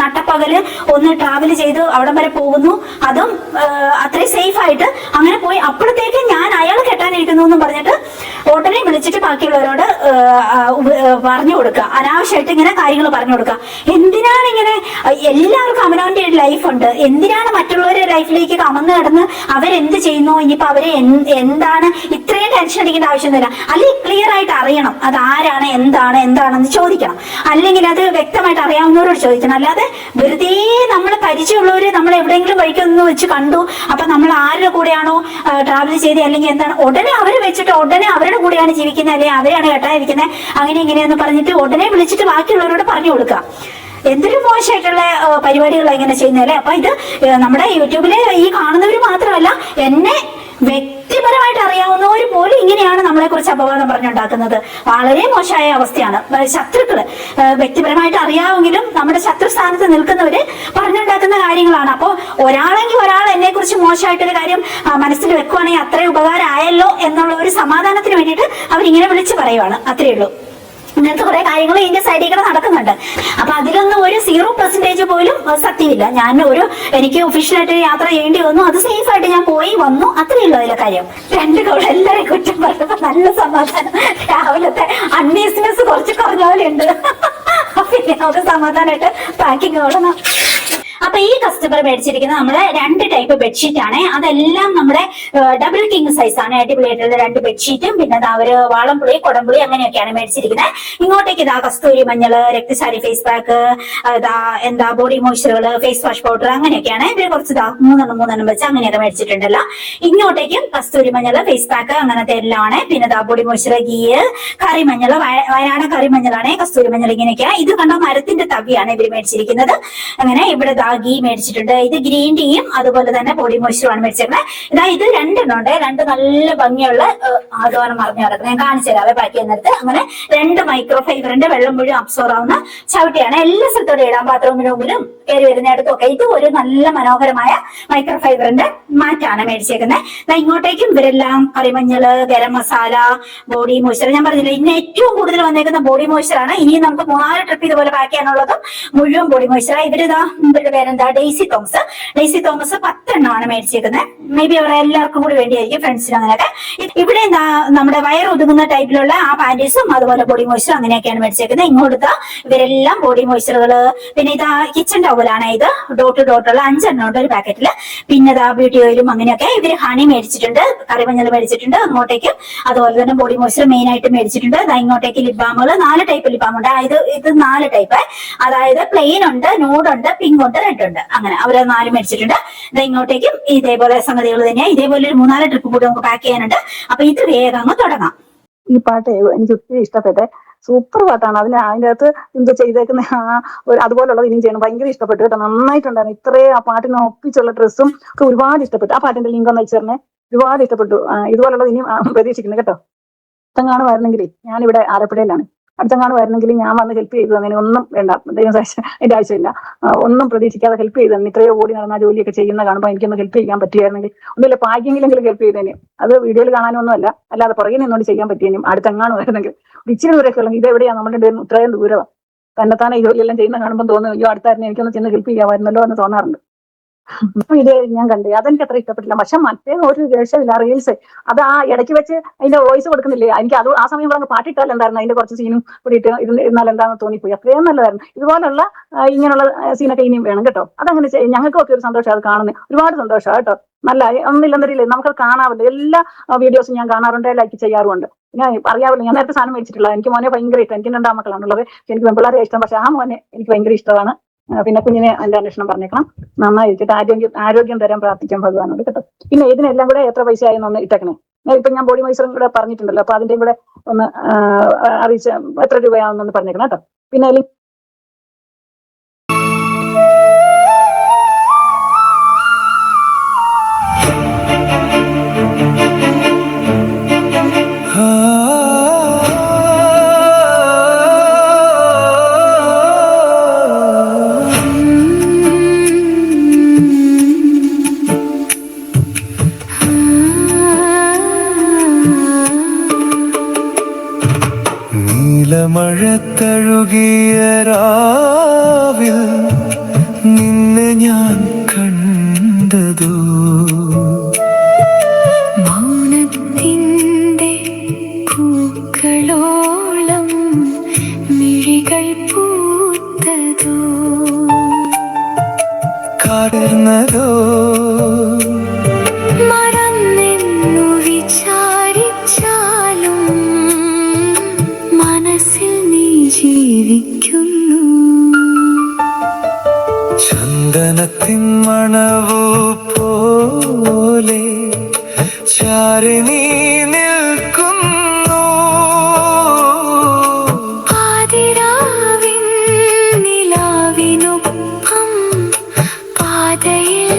[SPEAKER 1] നട്ടപ്പകല് ഒന്ന് ട്രാവൽ ചെയ്ത് അവിടം വരെ പോകുന്നു, അതും അത്രയും സേഫ് ആയിട്ട് അങ്ങനെ പോയി. അപ്പോഴത്തേക്ക് ഞാൻ അയാൾ കെട്ടാനിരിക്കുന്നു എന്നും പറഞ്ഞിട്ട് ഉടനെ വിളിച്ചിട്ട് ബാക്കിയുള്ളവരോട് പറഞ്ഞു കൊടുക്കുക, അനാവശ്യമായിട്ട് ഇങ്ങനെ കാര്യങ്ങൾ പറഞ്ഞു കൊടുക്കുക. എന്തിനാണ് ഇങ്ങനെ? എല്ലാവർക്കും അവനവന്റെ ഒരു ലൈഫുണ്ട്. എന്തിനാണ് മറ്റുള്ളവരുടെ ലൈഫിലേക്ക് കമന്ന് കിടന്ന് അവരെന്ത് ചെയ്യുന്നു, ഇനിയിപ്പോ അവരെ എന്താണ് ഇത്രയും ടെൻഷൻ അടിക്കേണ്ട ആവശ്യമൊന്നുമില്ല. അല്ലെങ്കിൽ ക്ലിയർ ആയിട്ട് അറിയണം അത് ആരാണ്, എന്താണെന്ന് ചോദിക്കണം. അല്ലെങ്കിൽ അത് വ്യക്തമായിട്ട് അറിയാവുന്നവരോട് ചോദിക്കണം. അല്ലാതെ വെറുതെ നമ്മൾ പരിചയമുള്ളവര് നമ്മൾ എവിടെയെങ്കിലും വഴിക്കൊന്ന് വെച്ച് കണ്ടു, അപ്പൊ നമ്മൾ ആരുടെ കൂടെയാണോ ട്രാവൽ ചെയ്ത് അല്ലെങ്കിൽ എന്താണ് ഉടനെ അവര് വെച്ചിട്ട് ഉടനെ അവരുടെ കൂടെയാണ് ജീവിക്കുന്നത്, അല്ലെങ്കിൽ അവരെയാണ് കെട്ടാനിരിക്കുന്നത്, അങ്ങനെ ഇങ്ങനെയെന്ന് പറഞ്ഞിട്ട് ഉടനെ വിളിച്ചിട്ട് ബാക്കിയുള്ളവരോട് പറഞ്ഞു കൊടുക്കുക. എന്തൊരു മോശമായിട്ടുള്ള പരിപാടികളാണ് ഇങ്ങനെ ചെയ്യുന്നതല്ലേ. അപ്പൊ ഇത് നമ്മുടെ യൂട്യൂബില് ഈ കാണുന്നവര് മാത്രമല്ല, എന്നെ വ്യക്തിപരമായിട്ട് അറിയാവുന്നവർ പോലും ഇങ്ങനെയാണ് നമ്മളെ കുറിച്ച് അപവാദം പറഞ്ഞുണ്ടാക്കുന്നത്. വളരെ മോശമായ അവസ്ഥയാണ്. ശത്രുക്കള് വ്യക്തിപരമായിട്ട് അറിയാമെങ്കിലും നമ്മുടെ ശത്രു സ്ഥാനത്ത് നിൽക്കുന്നവര് പറഞ്ഞുണ്ടാക്കുന്ന കാര്യങ്ങളാണ്. അപ്പൊ ഒരാളെങ്കിൽ ഒരാൾ എന്നെ കുറിച്ച് മോശമായിട്ടൊരു കാര്യം മനസ്സിൽ വെക്കുവാണെങ്കിൽ അത്രയും ഉപകാരമായല്ലോ എന്നുള്ള ഒരു സമാധാനത്തിന് വേണ്ടിയിട്ട് അവരിങ്ങനെ വിളിച്ചു പറയുവാണ്. അത്രയേ ഉള്ളൂ. ഇങ്ങനത്തെ കുറെ കാര്യങ്ങൾ ഇതിന്റെ സൈഡിൽ കൂടെ നടക്കുന്നുണ്ട്. അപ്പൊ അതിലൊന്നും ഒരു 0% പോലും സത്യമില്ല. എനിക്ക് ഒഫീഷ്യലായിട്ട് യാത്ര ചെയ്യേണ്ടി വന്നു, അത് സേഫ് ആയിട്ട് ഞാൻ പോയി വന്നു, അത്രയേ ഉള്ളൂ അതിലെ കാര്യം. 2 കോൾ എല്ലാവരെയും കുറ്റം പറഞ്ഞപ്പോ നല്ല സമാധാനം. രാവിലത്തെ അൺഈസിനെസ് കുറച്ച് കുറഞ്ഞ പോലെ ഉണ്ട്. പിന്നെ നമുക്ക് സമാധാനമായിട്ട് പാക്കിങ് ഓടണം. അപ്പൊ ഈ കസ്റ്റമർ മേടിച്ചിരിക്കുന്ന നമ്മുടെ 2 ടൈപ്പ് ബെഡ്ഷീറ്റ് ആണ്. അതെല്ലാം നമ്മുടെ ഡബിൾ കിങ് സൈസ് ആണ്. അടിപൊളിയായിട്ടുള്ള 2 ബെഡ്ഷീറ്റും പിന്നെ അവര് വാളംപുളി കൊടംപുളി അങ്ങനെയൊക്കെയാണ് മേടിച്ചിരിക്കുന്നത്. ഇങ്ങോട്ടേക്ക് ഇതാ കസ്തൂരി മഞ്ഞള്, രക്തസാരി ഫേസ് പാക്ക്, എന്താ ബോഡി മോയ്സ്ചറുകള്, ഫേസ് വാഷ് പൗഡർ അങ്ങനെയൊക്കെയാണ്. ഇവര് കുറച്ച് മൂന്നെണ്ണം വെച്ച് അങ്ങനെയൊക്കെ മേടിച്ചിട്ടുണ്ടല്ലോ. ഇങ്ങോട്ടേക്കും കസ്തൂരി മഞ്ഞള്, ഫേസ് പാക്ക് അങ്ങനത്തെ എല്ലാം ആണ്. പിന്നെ ബോഡി മോയ്സ്ചർ, ഗീ, കറിമഞ്ഞള്, വയനാട് കറിമഞ്ഞളാണ്, കസ്തൂരി മഞ്ഞൾ ഇങ്ങനെയൊക്കെയാണ്. ഇത് കണ്ടോ മരത്തിന്റെ തവിയാണ് ഇവര് മേടിച്ചിരിക്കുന്നത്. അങ്ങനെ ഇവിടെ ഗീ മേടിച്ചിട്ടുണ്ട്. ഇത് ഗ്രീൻ ടീയും അതുപോലെ തന്നെ ബോഡി മോയ്സ്ചറുമാണ് മേടിച്ചിരിക്കുന്നത്. ഇത് 2 എണ്ണം ഉണ്ട്. 2 നല്ല ഭംഗിയുള്ള ആദ്വാനം മറിഞ്ഞു കിടക്കുന്നത് ഞാൻ കാണിച്ചു തരാവേ പാക്ക് ചെയ്യുന്നിടത്ത്. അങ്ങനെ 2 മൈക്രോ ഫൈബറിന്റെ വെള്ളം മുഴുവൻ അബ്സോർവ് ആവുന്ന ചവിട്ടിയാണ്. എല്ലാ സ്ഥലത്തോടെ ഇടാൻ ബാത്റൂമിലും കയറി വരുന്നിടത്തൊക്കെ. ഇത് ഒരു നല്ല മനോഹരമായ മൈക്രോ ഫൈബറിന്റെ മാറ്റാണ് മേടിച്ചേക്കുന്നത്. ഇങ്ങോട്ടേക്കും ഇവരെല്ലാം കറിമഞ്ഞള്, ഗരം മസാല, ബോഡി മോയ്സ്ചർ ഞാൻ പറഞ്ഞില്ല. ഇന്ന് ഏറ്റവും കൂടുതൽ വന്നേക്കുന്ന ബോഡി മോയ്സ്ചർ ആണ്. ഇനി നമുക്ക് 3-4 ട്രിപ്പ് ഇതുപോലെ പാക്ക് ചെയ്യാനുള്ളതും മുഴുവൻ ബോഡി മോയ്സ്ചർ. ഇവരുടെ പേരെന്താ, ഡെയ്സി തോമസ്. ഡെയ്സി തോമസ് 10 എണ്ണമാണ് മേടിച്ചേക്കുന്നത്. മേ ബി അവരെ എല്ലാവർക്കും കൂടി വേണ്ടിയായിരിക്കും, ഫ്രണ്ട്സിനും അങ്ങനെയൊക്കെ. ഇവിടെ നമ്മുടെ വയർ ഒതുങ്ങുന്ന ടൈപ്പിലുള്ള ആ പാന്റീസും അതുപോലെ ബോഡി മോയ്സ്ചർ അങ്ങനെയൊക്കെയാണ് മേടിച്ചേക്കുന്നത്. ഇങ്ങോട്ട് ഇവരെല്ലാം ബോഡി മോയ്സ്ചറുകള്. പിന്നെ കിച്ചൺ ടവലാണ്. ഇത് ഡോട്ടുള്ള 5 എണ്ണം ഉണ്ട് ഒരു പാക്കറ്റില്. പിന്നെ ബ്യൂട്ടി ഓയിലും അങ്ങനെയൊക്കെ. ഇവര് ഹണി മേടിച്ചിട്ടുണ്ട്, കറിമഞ്ഞൾ മേടിച്ചിട്ടുണ്ട്. അങ്ങോട്ടേക്കും അതുപോലെ തന്നെ ബോഡി മോയ്സ്ചർ മെയിൻ ആയിട്ട് മേടിച്ചിട്ടുണ്ട്. ഇങ്ങോട്ടേക്ക് ലിപ് ബാമുകൾ 4 ടൈപ്പ് ലിപ് ബാം ഉണ്ട്. ഇത് 4 ടൈപ്പ്, അതായത് പ്ലെയിൻ ഉണ്ട്, ന്യൂഡ് ഉണ്ട്, പിങ്ക് ഉണ്ട്, റെഡ് ഉണ്ട്. അങ്ങനെ അവര് 4 മേടിച്ചിട്ടുണ്ട്. ഇങ്ങോട്ടേക്കും ഇതേപോലെ സംഗതികൾ തന്നെയാണ്. ഇതേപോലെ ഒരു 3-4 ട്രിപ്പ് കൂടി നമുക്ക് പാക്ക് ചെയ്യാനുണ്ട്. അപ്പൊ ഇത് വേഗം അങ്ങ് തുടങ്ങാം.
[SPEAKER 2] ഈ പാട്ട് എനിക്ക് ഒത്തിരി ഇഷ്ടപ്പെട്ടെ. സൂപ്പർ പാട്ടാണ്. അതിന്റെ അകത്ത് എന്ത് ചെയ്തേക്കുന്ന അതുപോലുള്ളത് ഇനിയും ചെയ്യണം. ഭയങ്കര ഇഷ്ടപ്പെട്ടു കേട്ടോ. നന്നായിട്ടുണ്ടായിരുന്നു. ഇത്രയും ആ പാട്ടിന് ഒപ്പിച്ചുള്ള ഡ്രസ്സും ഒക്കെ ഒരുപാട് ഇഷ്ടപ്പെട്ടു. ആ പാട്ടിന്റെ ലിങ്ക് ഒന്ന് അയച്ചു തരണേ. ഒരുപാട് ഇഷ്ടപ്പെട്ടു. ഇതുപോലുള്ളത് ഇനിയും പ്രതീക്ഷിക്കുന്നു കേട്ടോ. അടുത്തങ്ങാണ് വരുന്നെങ്കിൽ ഞാനിവിടെ ആലപ്പുഴയിലാണ്. അടുത്തങ്ങാണ് വരുന്നെങ്കിൽ ഞാൻ വന്ന് ഹെൽപ്പ് ചെയ്തു. അങ്ങനെ ഒന്നും വേണ്ട, ദൈവം അതിന്റെ ആവശ്യമില്ല. ഒന്നും പ്രതീക്ഷിക്കാതെ ഹെൽപ്പ് ചെയ്തു. ഇത്രയോ ഓടി നടന്ന ജോലിയൊക്കെ ചെയ്യുന്ന കാണുമ്പോൾ എനിക്കൊന്ന് ഹെൽപ്പ് ചെയ്യാൻ പറ്റിയായിരുന്നെങ്കിൽ ഒന്നുമില്ല, പാക്കിങ്ങിലെങ്കിലും ഹെൽപ്പ് ചെയ്തേനെ. അത് വീഡിയോയിൽ കാണാനൊന്നും അല്ല, അല്ലാതെ പുറകെ നിന്നോണ്ട് ചെയ്യാൻ പറ്റിയേനും. അടുത്തങ്ങാണ് വരുന്നെങ്കിൽ ഇച്ചിരി ദൂരമൊക്കെ ഉള്ളെങ്കിൽ ഇത് എവിടെയാണ് നമ്മുടെ ഇത്രയും ദൂരമാണ്. തന്നെത്താനെ ഈ ജോലിയെല്ലാം ചെയ്യുന്ന കാണുമ്പോൾ തോന്നുന്നു അയ്യോ അടുത്തായിരുന്നു എനിക്കൊന്ന് ചെന്ന് ഹെൽപ്പ് ചെയ്യാമായിരുന്നല്ലോ എന്ന് തോന്നാറുണ്ട്. അപ്പൊ ഇത് ഞാൻ കണ്ടേ, അതെനിക്ക് അത്ര ഇഷ്ടപ്പെട്ടില്ല. പക്ഷെ മറ്റേ ഒരു രക്ഷയില്ല. റീൽസ് അത് ആ ഇടയ്ക്ക് വെച്ച് അതിന്റെ വോയിസ് കൊടുക്കുന്നില്ലേ, എനിക്ക് അത് ആ സമയം പറഞ്ഞ് പാട്ടിട്ടാൽ എന്തായിരുന്നു, അതിന്റെ കുറച്ച് സീനും കൂടിയിട്ട് ഇരുന്നാൽ എന്താണെന്ന് തോന്നിപ്പോയി. അത്രയും നല്ലതായിരുന്നു. ഇതുപോലുള്ള ഇങ്ങനെയുള്ള സീനൊക്കെ ഇനിയും വേണം കേട്ടോ. അതങ്ങനെ ഞങ്ങൾക്കും ഒക്കെ ഒരു സന്തോഷം അത് കാണുന്നത്. ഒരുപാട് സന്തോഷമാണ് കേട്ടോ. നല്ല ഒന്നില്ലെന്നറിയില്ലേ, നമുക്കത് കാണാറുണ്ട്. എല്ലാ വീഡിയോസും ഞാൻ കാണാറുണ്ട്, ലൈക്ക് ചെയ്യാറുമുണ്ട്. ഞാൻ അറിയാവില്ല, ഞാൻ നേരത്തെ സാധനം മേടിച്ചിട്ടുള്ള. എനിക്ക് മോനെ ഭയങ്കര ഇഷ്ടം. എനിക്ക് 2 മക്കളാണുള്ളത്. എനിക്ക് പെൺപിള്ളേരെ ഇഷ്ടം. പക്ഷെ ആ മോനെ എനിക്ക് ഭയങ്കര ഇഷ്ടമാണ്. പിന്നെ കുഞ്ഞിനെ അതിന്റെ അന്വേഷണം പറഞ്ഞേക്കണം. നന്നായിരിക്കട്ടെ. ആരോഗ്യം തരാൻ പ്രാർത്ഥിക്കാൻ ഭഗവാനോട് കേട്ടോ. പിന്നെ ഇതിനെല്ലാം കൂടെ എത്ര പൈസ ആയെന്നൊന്ന് ഇട്ടേക്കണേ. ഇപ്പൊ ഞാൻ ബോഡി മോയ്സ്ചറും കൂടെ പറഞ്ഞിട്ടുണ്ടല്ലോ. അപ്പൊ അതിന്റെയും കൂടെ ഒന്ന് അറിയിച്ച് എത്ര രൂപയാണെന്നൊന്ന് പറഞ്ഞേക്കണം കേട്ടോ. പിന്നെ
[SPEAKER 3] മഴത്തഴുകിയ രാവിൽ നിന്നെ ഞാൻ കണ്ടതോ,
[SPEAKER 4] മൗനത്തിൻ്റെ പൂക്കളോളം മിഴികൾ പൂത്തതോ,
[SPEAKER 3] കാടർന്നതോ,
[SPEAKER 4] മറന്നെന്നു വിചാരിച്ചാലും മനസ്സിൽ നീ ജീവിക്കുന്നു.
[SPEAKER 3] ചന്ദനത്തിൻ മണവു പോലെ ചാരി നീ നിൽക്കുന്നു.
[SPEAKER 4] പാതിരാവിൻ നിലാവിനൊപ്പം പാതയിൽ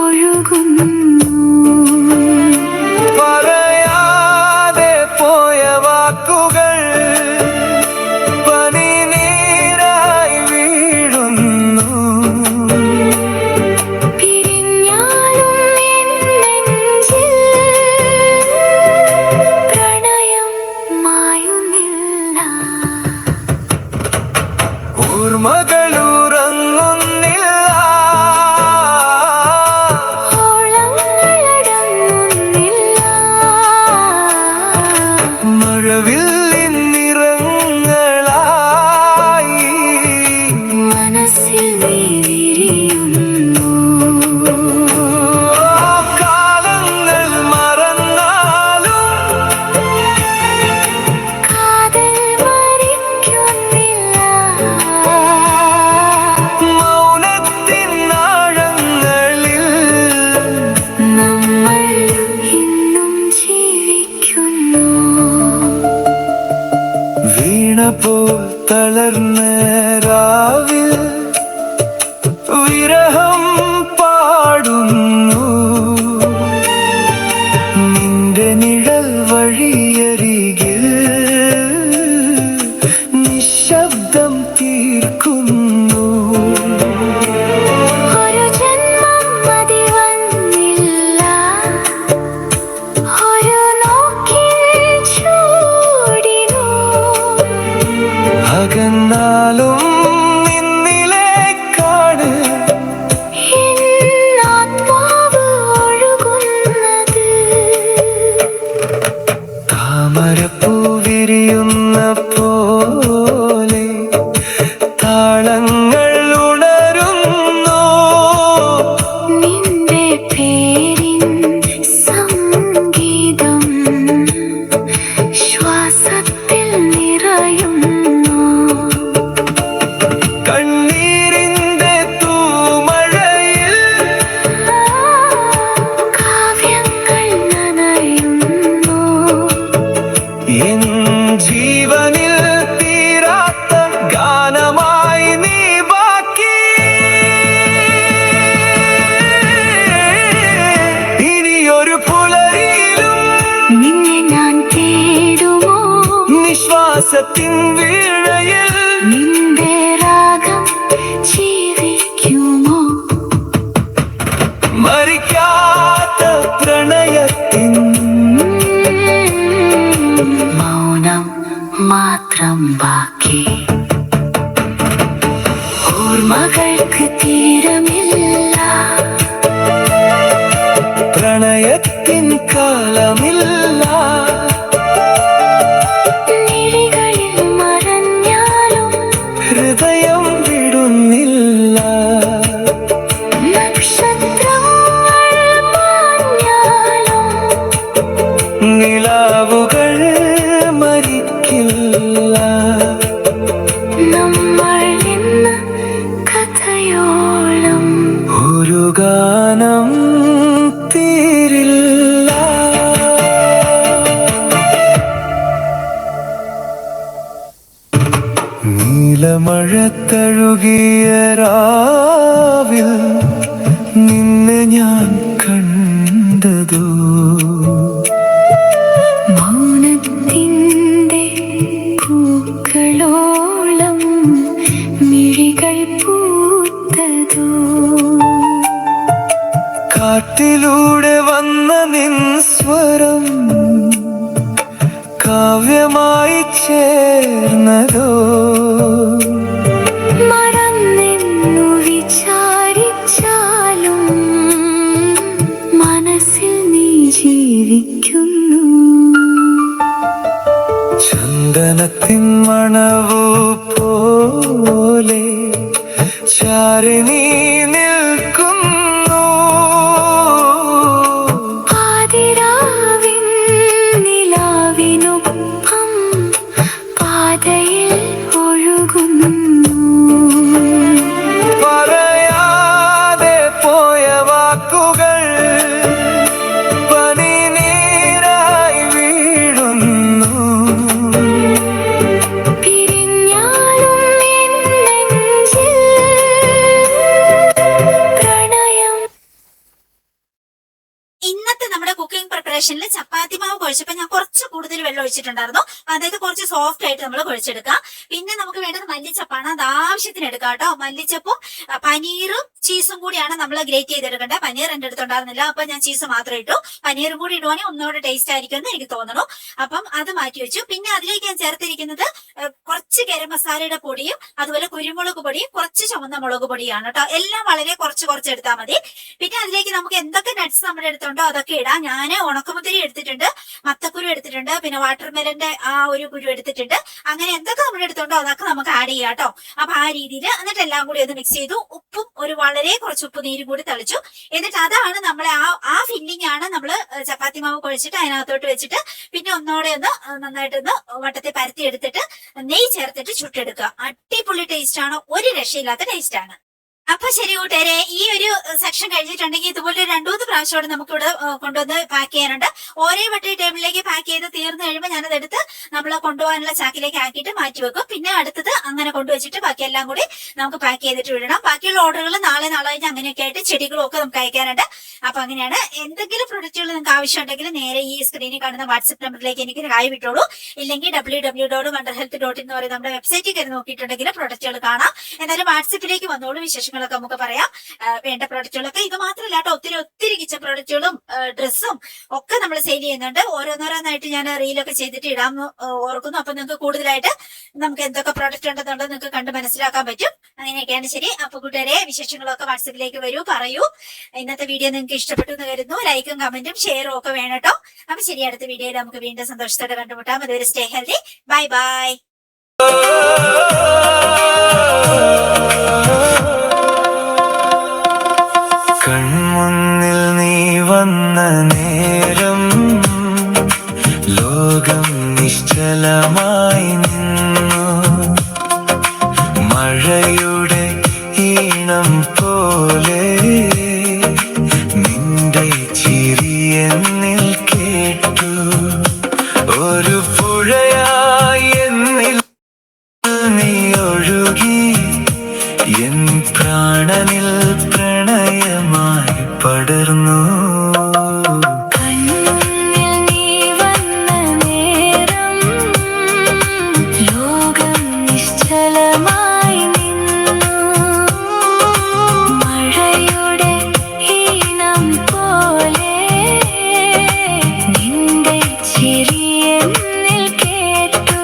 [SPEAKER 4] ഒഴുകുന്നു.
[SPEAKER 3] പറയാതെ പോയ വാക്കുകൾ പനിനീരായി വീഴുന്നു.
[SPEAKER 4] പിരിഞ്ഞാലും എൻ നെഞ്ചിൽ പ്രണയം മായുന്നില്ല.
[SPEAKER 3] ഓർമ്മകളുറങ്ങുന്നില്ല,
[SPEAKER 4] ഓളങ്ങളടങ്ങുന്നില്ല.
[SPEAKER 3] മഴവില്ലിൻ നിറങ്ങളായി
[SPEAKER 4] മനസ്സിൽ നീ വിരിയുന്നു.
[SPEAKER 3] വീണ പോൽ തളർന്ന രാവിൽ വിരഹം പാടുന്നു നിന്റെ നിഴൽ വഴിയരികിൽ നിശബ്ദം തീർക്കുന്നു.
[SPEAKER 4] ഒരു ജന്മം മതി വന്നില്ല ഒരു നോക്കിൽ ചൂടിനു
[SPEAKER 3] അകന്നാലും നിന്നിലേക്കാണ്
[SPEAKER 4] ആത്മാവ് ഒഴുകുന്നത്.
[SPEAKER 3] താമരപ്പൂ വിരിയുന്ന പോലെ താളങ്ങൾ ഉണരുന്നു
[SPEAKER 4] നിന്റെ പേരിൻ സംഗീതം ശ്വാസത്തിൽ നിറയുന്നു.
[SPEAKER 3] കണ്ണീരിന്റെ തൂമഴയിൽ
[SPEAKER 4] കാവ്യങ്ങൾ നനയുന്നു.
[SPEAKER 3] എൻ ജീവനിൽ തീരാത്ത ഗാനമായി നീ ബാക്കി. ഇനിയൊരു പുലരിയിലും
[SPEAKER 4] നിന്നെ ഞാൻ തേടുമോ
[SPEAKER 3] നിശ്വാസത്തിൻ വീഴയിൽ
[SPEAKER 4] നിന്റെ രാഗം ജീവിക്കുമോ
[SPEAKER 3] മരിക്കാത്ത പ്രണയത്തിൻ
[SPEAKER 4] മൗനം മാത്രം ബാക്കി. ഓർമ്മകൾക്ക് തീരമില്ല
[SPEAKER 3] പ്രണയത്തിൻ കാലമില്ല.
[SPEAKER 4] നിഴികളിൽ മറഞ്ഞാലും
[SPEAKER 3] ഹൃദയം വിടുന്നില്ല.
[SPEAKER 4] നക്ഷത്രങ്ങൾ മാഞ്ഞാലും
[SPEAKER 3] നിലാവുകൾ മരിക്കില്ല.
[SPEAKER 4] നമ്മൾ ഇന്ന് കഥയോളം
[SPEAKER 3] ഒരു ഗാനം തീരില്ല. നീലമഴ തഴുകിയ രാവിൽ നിന്നെ ഞാൻ കണ്ടതോ
[SPEAKER 4] മൗനത്തിൻ്റെ പൂക്കളോളം മിഴികൾ പൂത്തതോ
[SPEAKER 3] കാട്ടിലൂടെ വന്ന നിൻ സ്വരം കാവ്യമായി ചേർന്നതോ
[SPEAKER 4] മറന്നെന്നു വിചാരിച്ചാലും മനസ്സിൽ നീ ജീവിക്കുന്നു.
[SPEAKER 3] ചന്ദനത്തിൻ മണവു പോലെ ചാരി നീ നിൽക്കുന്നു.
[SPEAKER 4] പാതിരാവിൻ നിലാവിനൊപ്പം പാതയിൽ ഒഴുകുന്നു.
[SPEAKER 3] പറയാതെ പോയ വാക്കുകൾ പനിനീരായി വീഴുന്നു.
[SPEAKER 4] പിരിഞ്ഞാലും എൻ നെഞ്ചിൽ പ്രണയം.
[SPEAKER 1] ഇന്നത്തെ നമ്മുടെ കുക്കിംഗ് പ്രിപ്പറേഷനിൽ ചപ്പാത്തി മാവ് കുഴച്ചപ്പോൾ ഞാൻ കുറച്ച് കൂടുതൽ വെള്ളം ഒഴിച്ചിട്ടുണ്ടായിരുന്നു. അതായത് കുറച്ച് സോഫ്റ്റ് ആയിട്ട് നമ്മൾ കുഴച്ചെടുക്കാം. പിന്നെ നമുക്ക് വേണ്ടത് മല്ലിച്ചപ്പാണ്. അത് ആവശ്യത്തിന് എടുക്കാം കേട്ടോ. മല്ലിച്ചപ്പും പനീറും ചീസും കൂടിയാണ് നമ്മൾ ഗ്രേറ്റ് ചെയ്തെടുക്കേണ്ടത്. പനീർ എന്റെ അടുത്തുണ്ടായിരുന്നില്ല, അപ്പൊ ഞാൻ ചീസ് മാത്രം ഇട്ടു. പനീറും കൂടി ഇടുവാണെങ്കിൽ ഒന്നുകൂടെ ടേസ്റ്റ് ആയിരിക്കും എന്ന് എനിക്ക് തോന്നുന്നു. അപ്പം അത് മാറ്റി വെച്ചു. പിന്നെ അതിലേക്ക് ഞാൻ ചേർത്തിരിക്കുന്നത് കുറച്ച് ഗരം മസാലയുടെ പൊടിയും അതുപോലെ കുരുമുളക് പൊടിയും കുറച്ച് ചുവന്ന മുളക് പൊടിയാണ് കേട്ടോ. എല്ലാം വളരെ കുറച്ച് കുറച്ച് എടുത്താൽ മതി. പിന്നെ അതിലേക്ക് നമുക്ക് എന്തൊക്കെ നട്ട്സ് നമ്മുടെ അടുത്തുണ്ടോ അതൊക്കെ ഇടാം. ഞാൻ ഉണക്കമുന്തിരി എടുത്തിട്ടുണ്ട്, മത്തക്കുരു എടുത്തിട്ടുണ്ട്, പിന്നെ വാട്ടർമെലന്റെ ആ ഒരു കുരു എടുത്തിട്ടുണ്ട്. അങ്ങനെ എന്തൊക്കെ നമ്മുടെ അടുത്തുണ്ടോ അതൊക്കെ നമുക്ക് ആഡ് ചെയ്യാം കേട്ടോ. അപ്പൊ ആ രീതിയിൽ എന്നിട്ട് എല്ലാം കൂടി ഒന്ന് മിക്സ് ചെയ്തു. ഉപ്പും ഒരു വളരെ കുറച്ച് ഉപ്പ് നീരും കൂടി തളിച്ചു. എന്നിട്ട് അതാണ് നമ്മളെ ആ ഫില്ലിംഗ് ആണ് നമ്മൾ ചപ്പാത്തി മാവ് കുഴച്ചിട്ട് അതിനകത്തോട്ട് വെച്ചിട്ട് പിന്നെ ഒന്നോടെ ഒന്ന് നന്നായിട്ടൊന്ന് വട്ടത്തിൽ പരത്തി എടുത്തിട്ട് നെയ്യ് ചേർത്തിട്ട് ചുട്ടെടുക്കുക. അടിപൊളി ടേസ്റ്റ് ആണ്, ഒരു രക്ഷയില്ലാത്ത ടേസ്റ്റ് ആണ്. അപ്പൊ ശരി കൂട്ടുകാരെ, ഈ ഒരു സെക്ഷൻ കഴിഞ്ഞിട്ടുണ്ടെങ്കിൽ ഇതുപോലെ 2-3 പ്രാവശ്യം നമുക്കിവിടെ കൊണ്ടുവന്ന് പാക്ക് ചെയ്യാനുണ്ട്. ഒരേ വട്ടി ടേബിളിലേക്ക് പാക്ക് ചെയ്ത് തീർന്നു കഴിയുമ്പോൾ ഞാനത് എടുത്ത് നമ്മൾ കൊണ്ടുപോകാനുള്ള ചാക്കിലേക്ക് ആക്കിയിട്ട് മാറ്റി വെക്കും. പിന്നെ അടുത്തത് അങ്ങനെ കൊണ്ടുവച്ചിട്ട് ബാക്കി എല്ലാം കൂടി നമുക്ക് പാക്ക് ചെയ്തിട്ട് വിടണം. ബാക്കിയുള്ള ഓർഡറുകൾ നാളെ കഴിഞ്ഞ് അങ്ങനെയൊക്കെ ആയിട്ട് ചെടികളും ഒക്കെ നമുക്ക് അയക്കാനുണ്ട്. അപ്പൊ അങ്ങനെയാണ്. എന്തെങ്കിലും പ്രൊഡക്റ്റുകൾ നിങ്ങൾക്ക് ആവശ്യമുണ്ടെങ്കിൽ നേരെ ഈ സ്ക്രീനിൽ കാണുന്ന വാട്സ്ആപ്പ് നമ്പറിലേക്ക് എനിക്ക് കായ് വിട്ടോളൂ. ഇല്ലെങ്കിൽ www.wonderhealth.in എന്ന് പറയുന്ന നമ്മുടെ വെബ്സൈറ്റിൽ കയറി നോക്കിയിട്ടുണ്ടെങ്കിൽ പ്രൊഡക്റ്റുകൾ കാണാം. എന്നാലും വാട്സ്ആപ്പിലേക്ക് വന്നോളൂ, വിശേഷങ്ങളൊക്കെ നമുക്ക് പറയാം. വേണ്ട പ്രൊഡക്റ്റുകളൊക്കെ ഇത് മാത്രമല്ല കേട്ടോ, ഒത്തിരി കിച്ചൺ പ്രൊഡക്റ്റുകളും ഡ്രസ്സും ഒക്കെ നമ്മൾ സെയിൽ ചെയ്യുന്നുണ്ട്. ഓരോന്നോരോന്നായിട്ട് ഞാൻ റീലൊക്കെ ചെയ്തിട്ട് ഇടാമെന്ന് ഓർക്കുന്നു. അപ്പൊ നിങ്ങൾക്ക് കൂടുതലായിട്ട് നമുക്ക് എന്തൊക്കെ പ്രൊഡക്റ്റ് ഉണ്ടെന്നുള്ളത് നിങ്ങൾക്ക് കണ്ട് മനസ്സിലാക്കാൻ പറ്റും. അങ്ങനെയൊക്കെയാണ്. ശരി, അപ്പൊ കൂട്ടുകാരെ, വിശേഷങ്ങളൊക്കെ വാട്സപ്പിലേക്ക് വരൂ, പറയൂ. ഇന്നത്തെ വീഡിയോ നിങ്ങൾക്ക് ഇഷ്ടപ്പെട്ടു എന്ന് കരുതുന്നു. ലൈക്കും കമന്റും ഷെയറും ഒക്കെ വേണം കേട്ടോ. അപ്പൊ ശരി, അടുത്ത വീഡിയോയിൽ നമുക്ക് വീണ്ടും സന്തോഷത്തോടെ കണ്ടുമുട്ടാം. അതുവരെ സ്റ്റേ ഹെൽത്തി. Bye bye.
[SPEAKER 3] കൺമുന്നിൽ നീ വന്ന നേരം ലോകം നിശ്ചലമായി നിന്നു. മഴയുടെ ഈണം പോലെ നിന്റെ ചിരി എന്നിൽ കേട്ടു. ഒരു പുഴയായി എന്നിൽ നീ ഒഴുകി, എൻ പ്രാണനിൽ പ്രണയമായി പടർന്നു.
[SPEAKER 4] കൺമുന്നിൽ നീ വന്ന നേരം ലോകം നിശ്ചലമായി നിന്നു. മഴയുടെ ഈണം പോലെ നിന്റെ ചിരി എന്നിൽ കേട്ടു.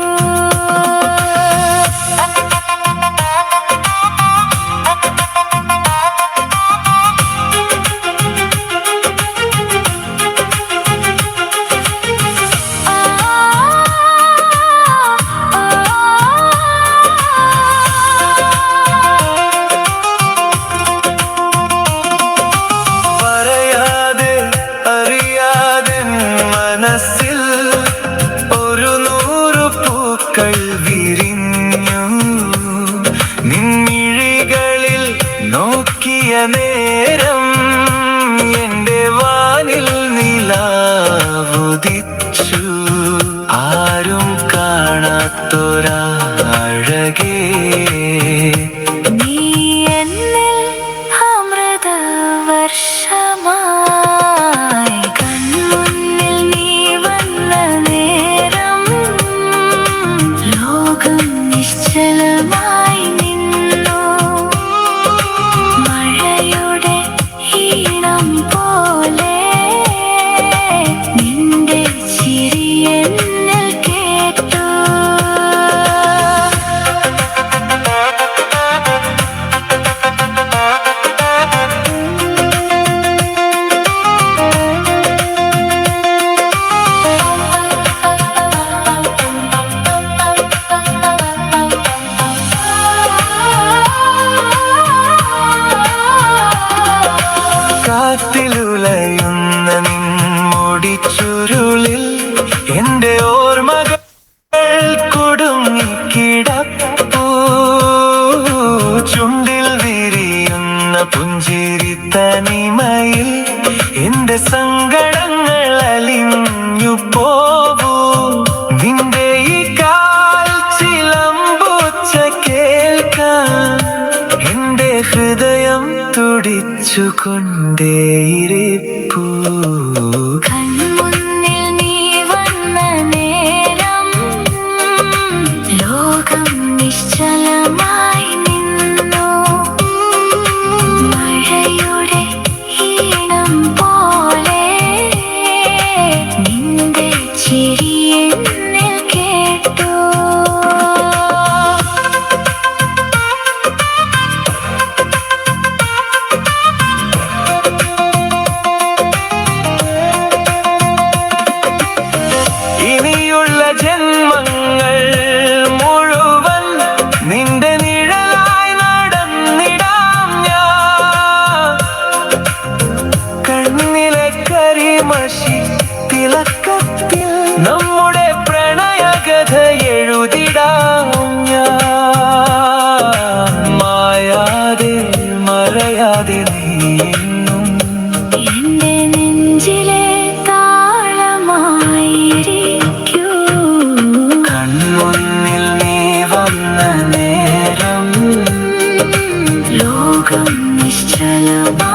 [SPEAKER 3] പറയാതെ അറിയാതെ മനസ്സിൽ ഒരു 100 പൂക്കൾ വിരിഞ്ഞു. നിൻമിഴികളിൽ നോക്കിയ നേരം എന്റെ വാനിൽ നിലാവുദിച്ചു. ആരും കാണാത്തൊരഴകേ,
[SPEAKER 4] നീ എന്നിൽ അമൃതവർഷമായി. കൺമുന്നിൽ നീ വന്ന നേരം ലോകം നിശ്ചലമായി നിന്നു. മഴയുടെ ഈണം പോലെ നിന്റെ ചിരി എന്നിൽ കേട്ടു.
[SPEAKER 3] കാറ്റിലുലയുന്ന നിൻ മുടിച്ചുരുളിൽ എന്റെ ഓർമ്മകൾ കുടുങ്ങിക്കിടപ്പൂ. ചുണ്ടിൽ വിരിയുന്ന പുഞ്ചിരി തനിമയിൽ എന്റെ സങ്കടങ്ങൾ അലിഞ്ഞു പോവൂ. നിന്റെ ഈ കാൽ ചിലമ്പുച്ച കേൾക്കാൻ എന്റെ ഹൃദയം തുടിച്ചുകൊണ്ടേയിരിപ്പൂ.
[SPEAKER 4] കൺമുന്നിൽ നീ വന്ന നേരം ലോകം നിശ്ചലമായി നിന്നു. മഴയുടെ ഈണം പോലെ നിന്റെ ചിരി എന്നിൽ കേട്ടു. ലോകം നിശ്ചലമായി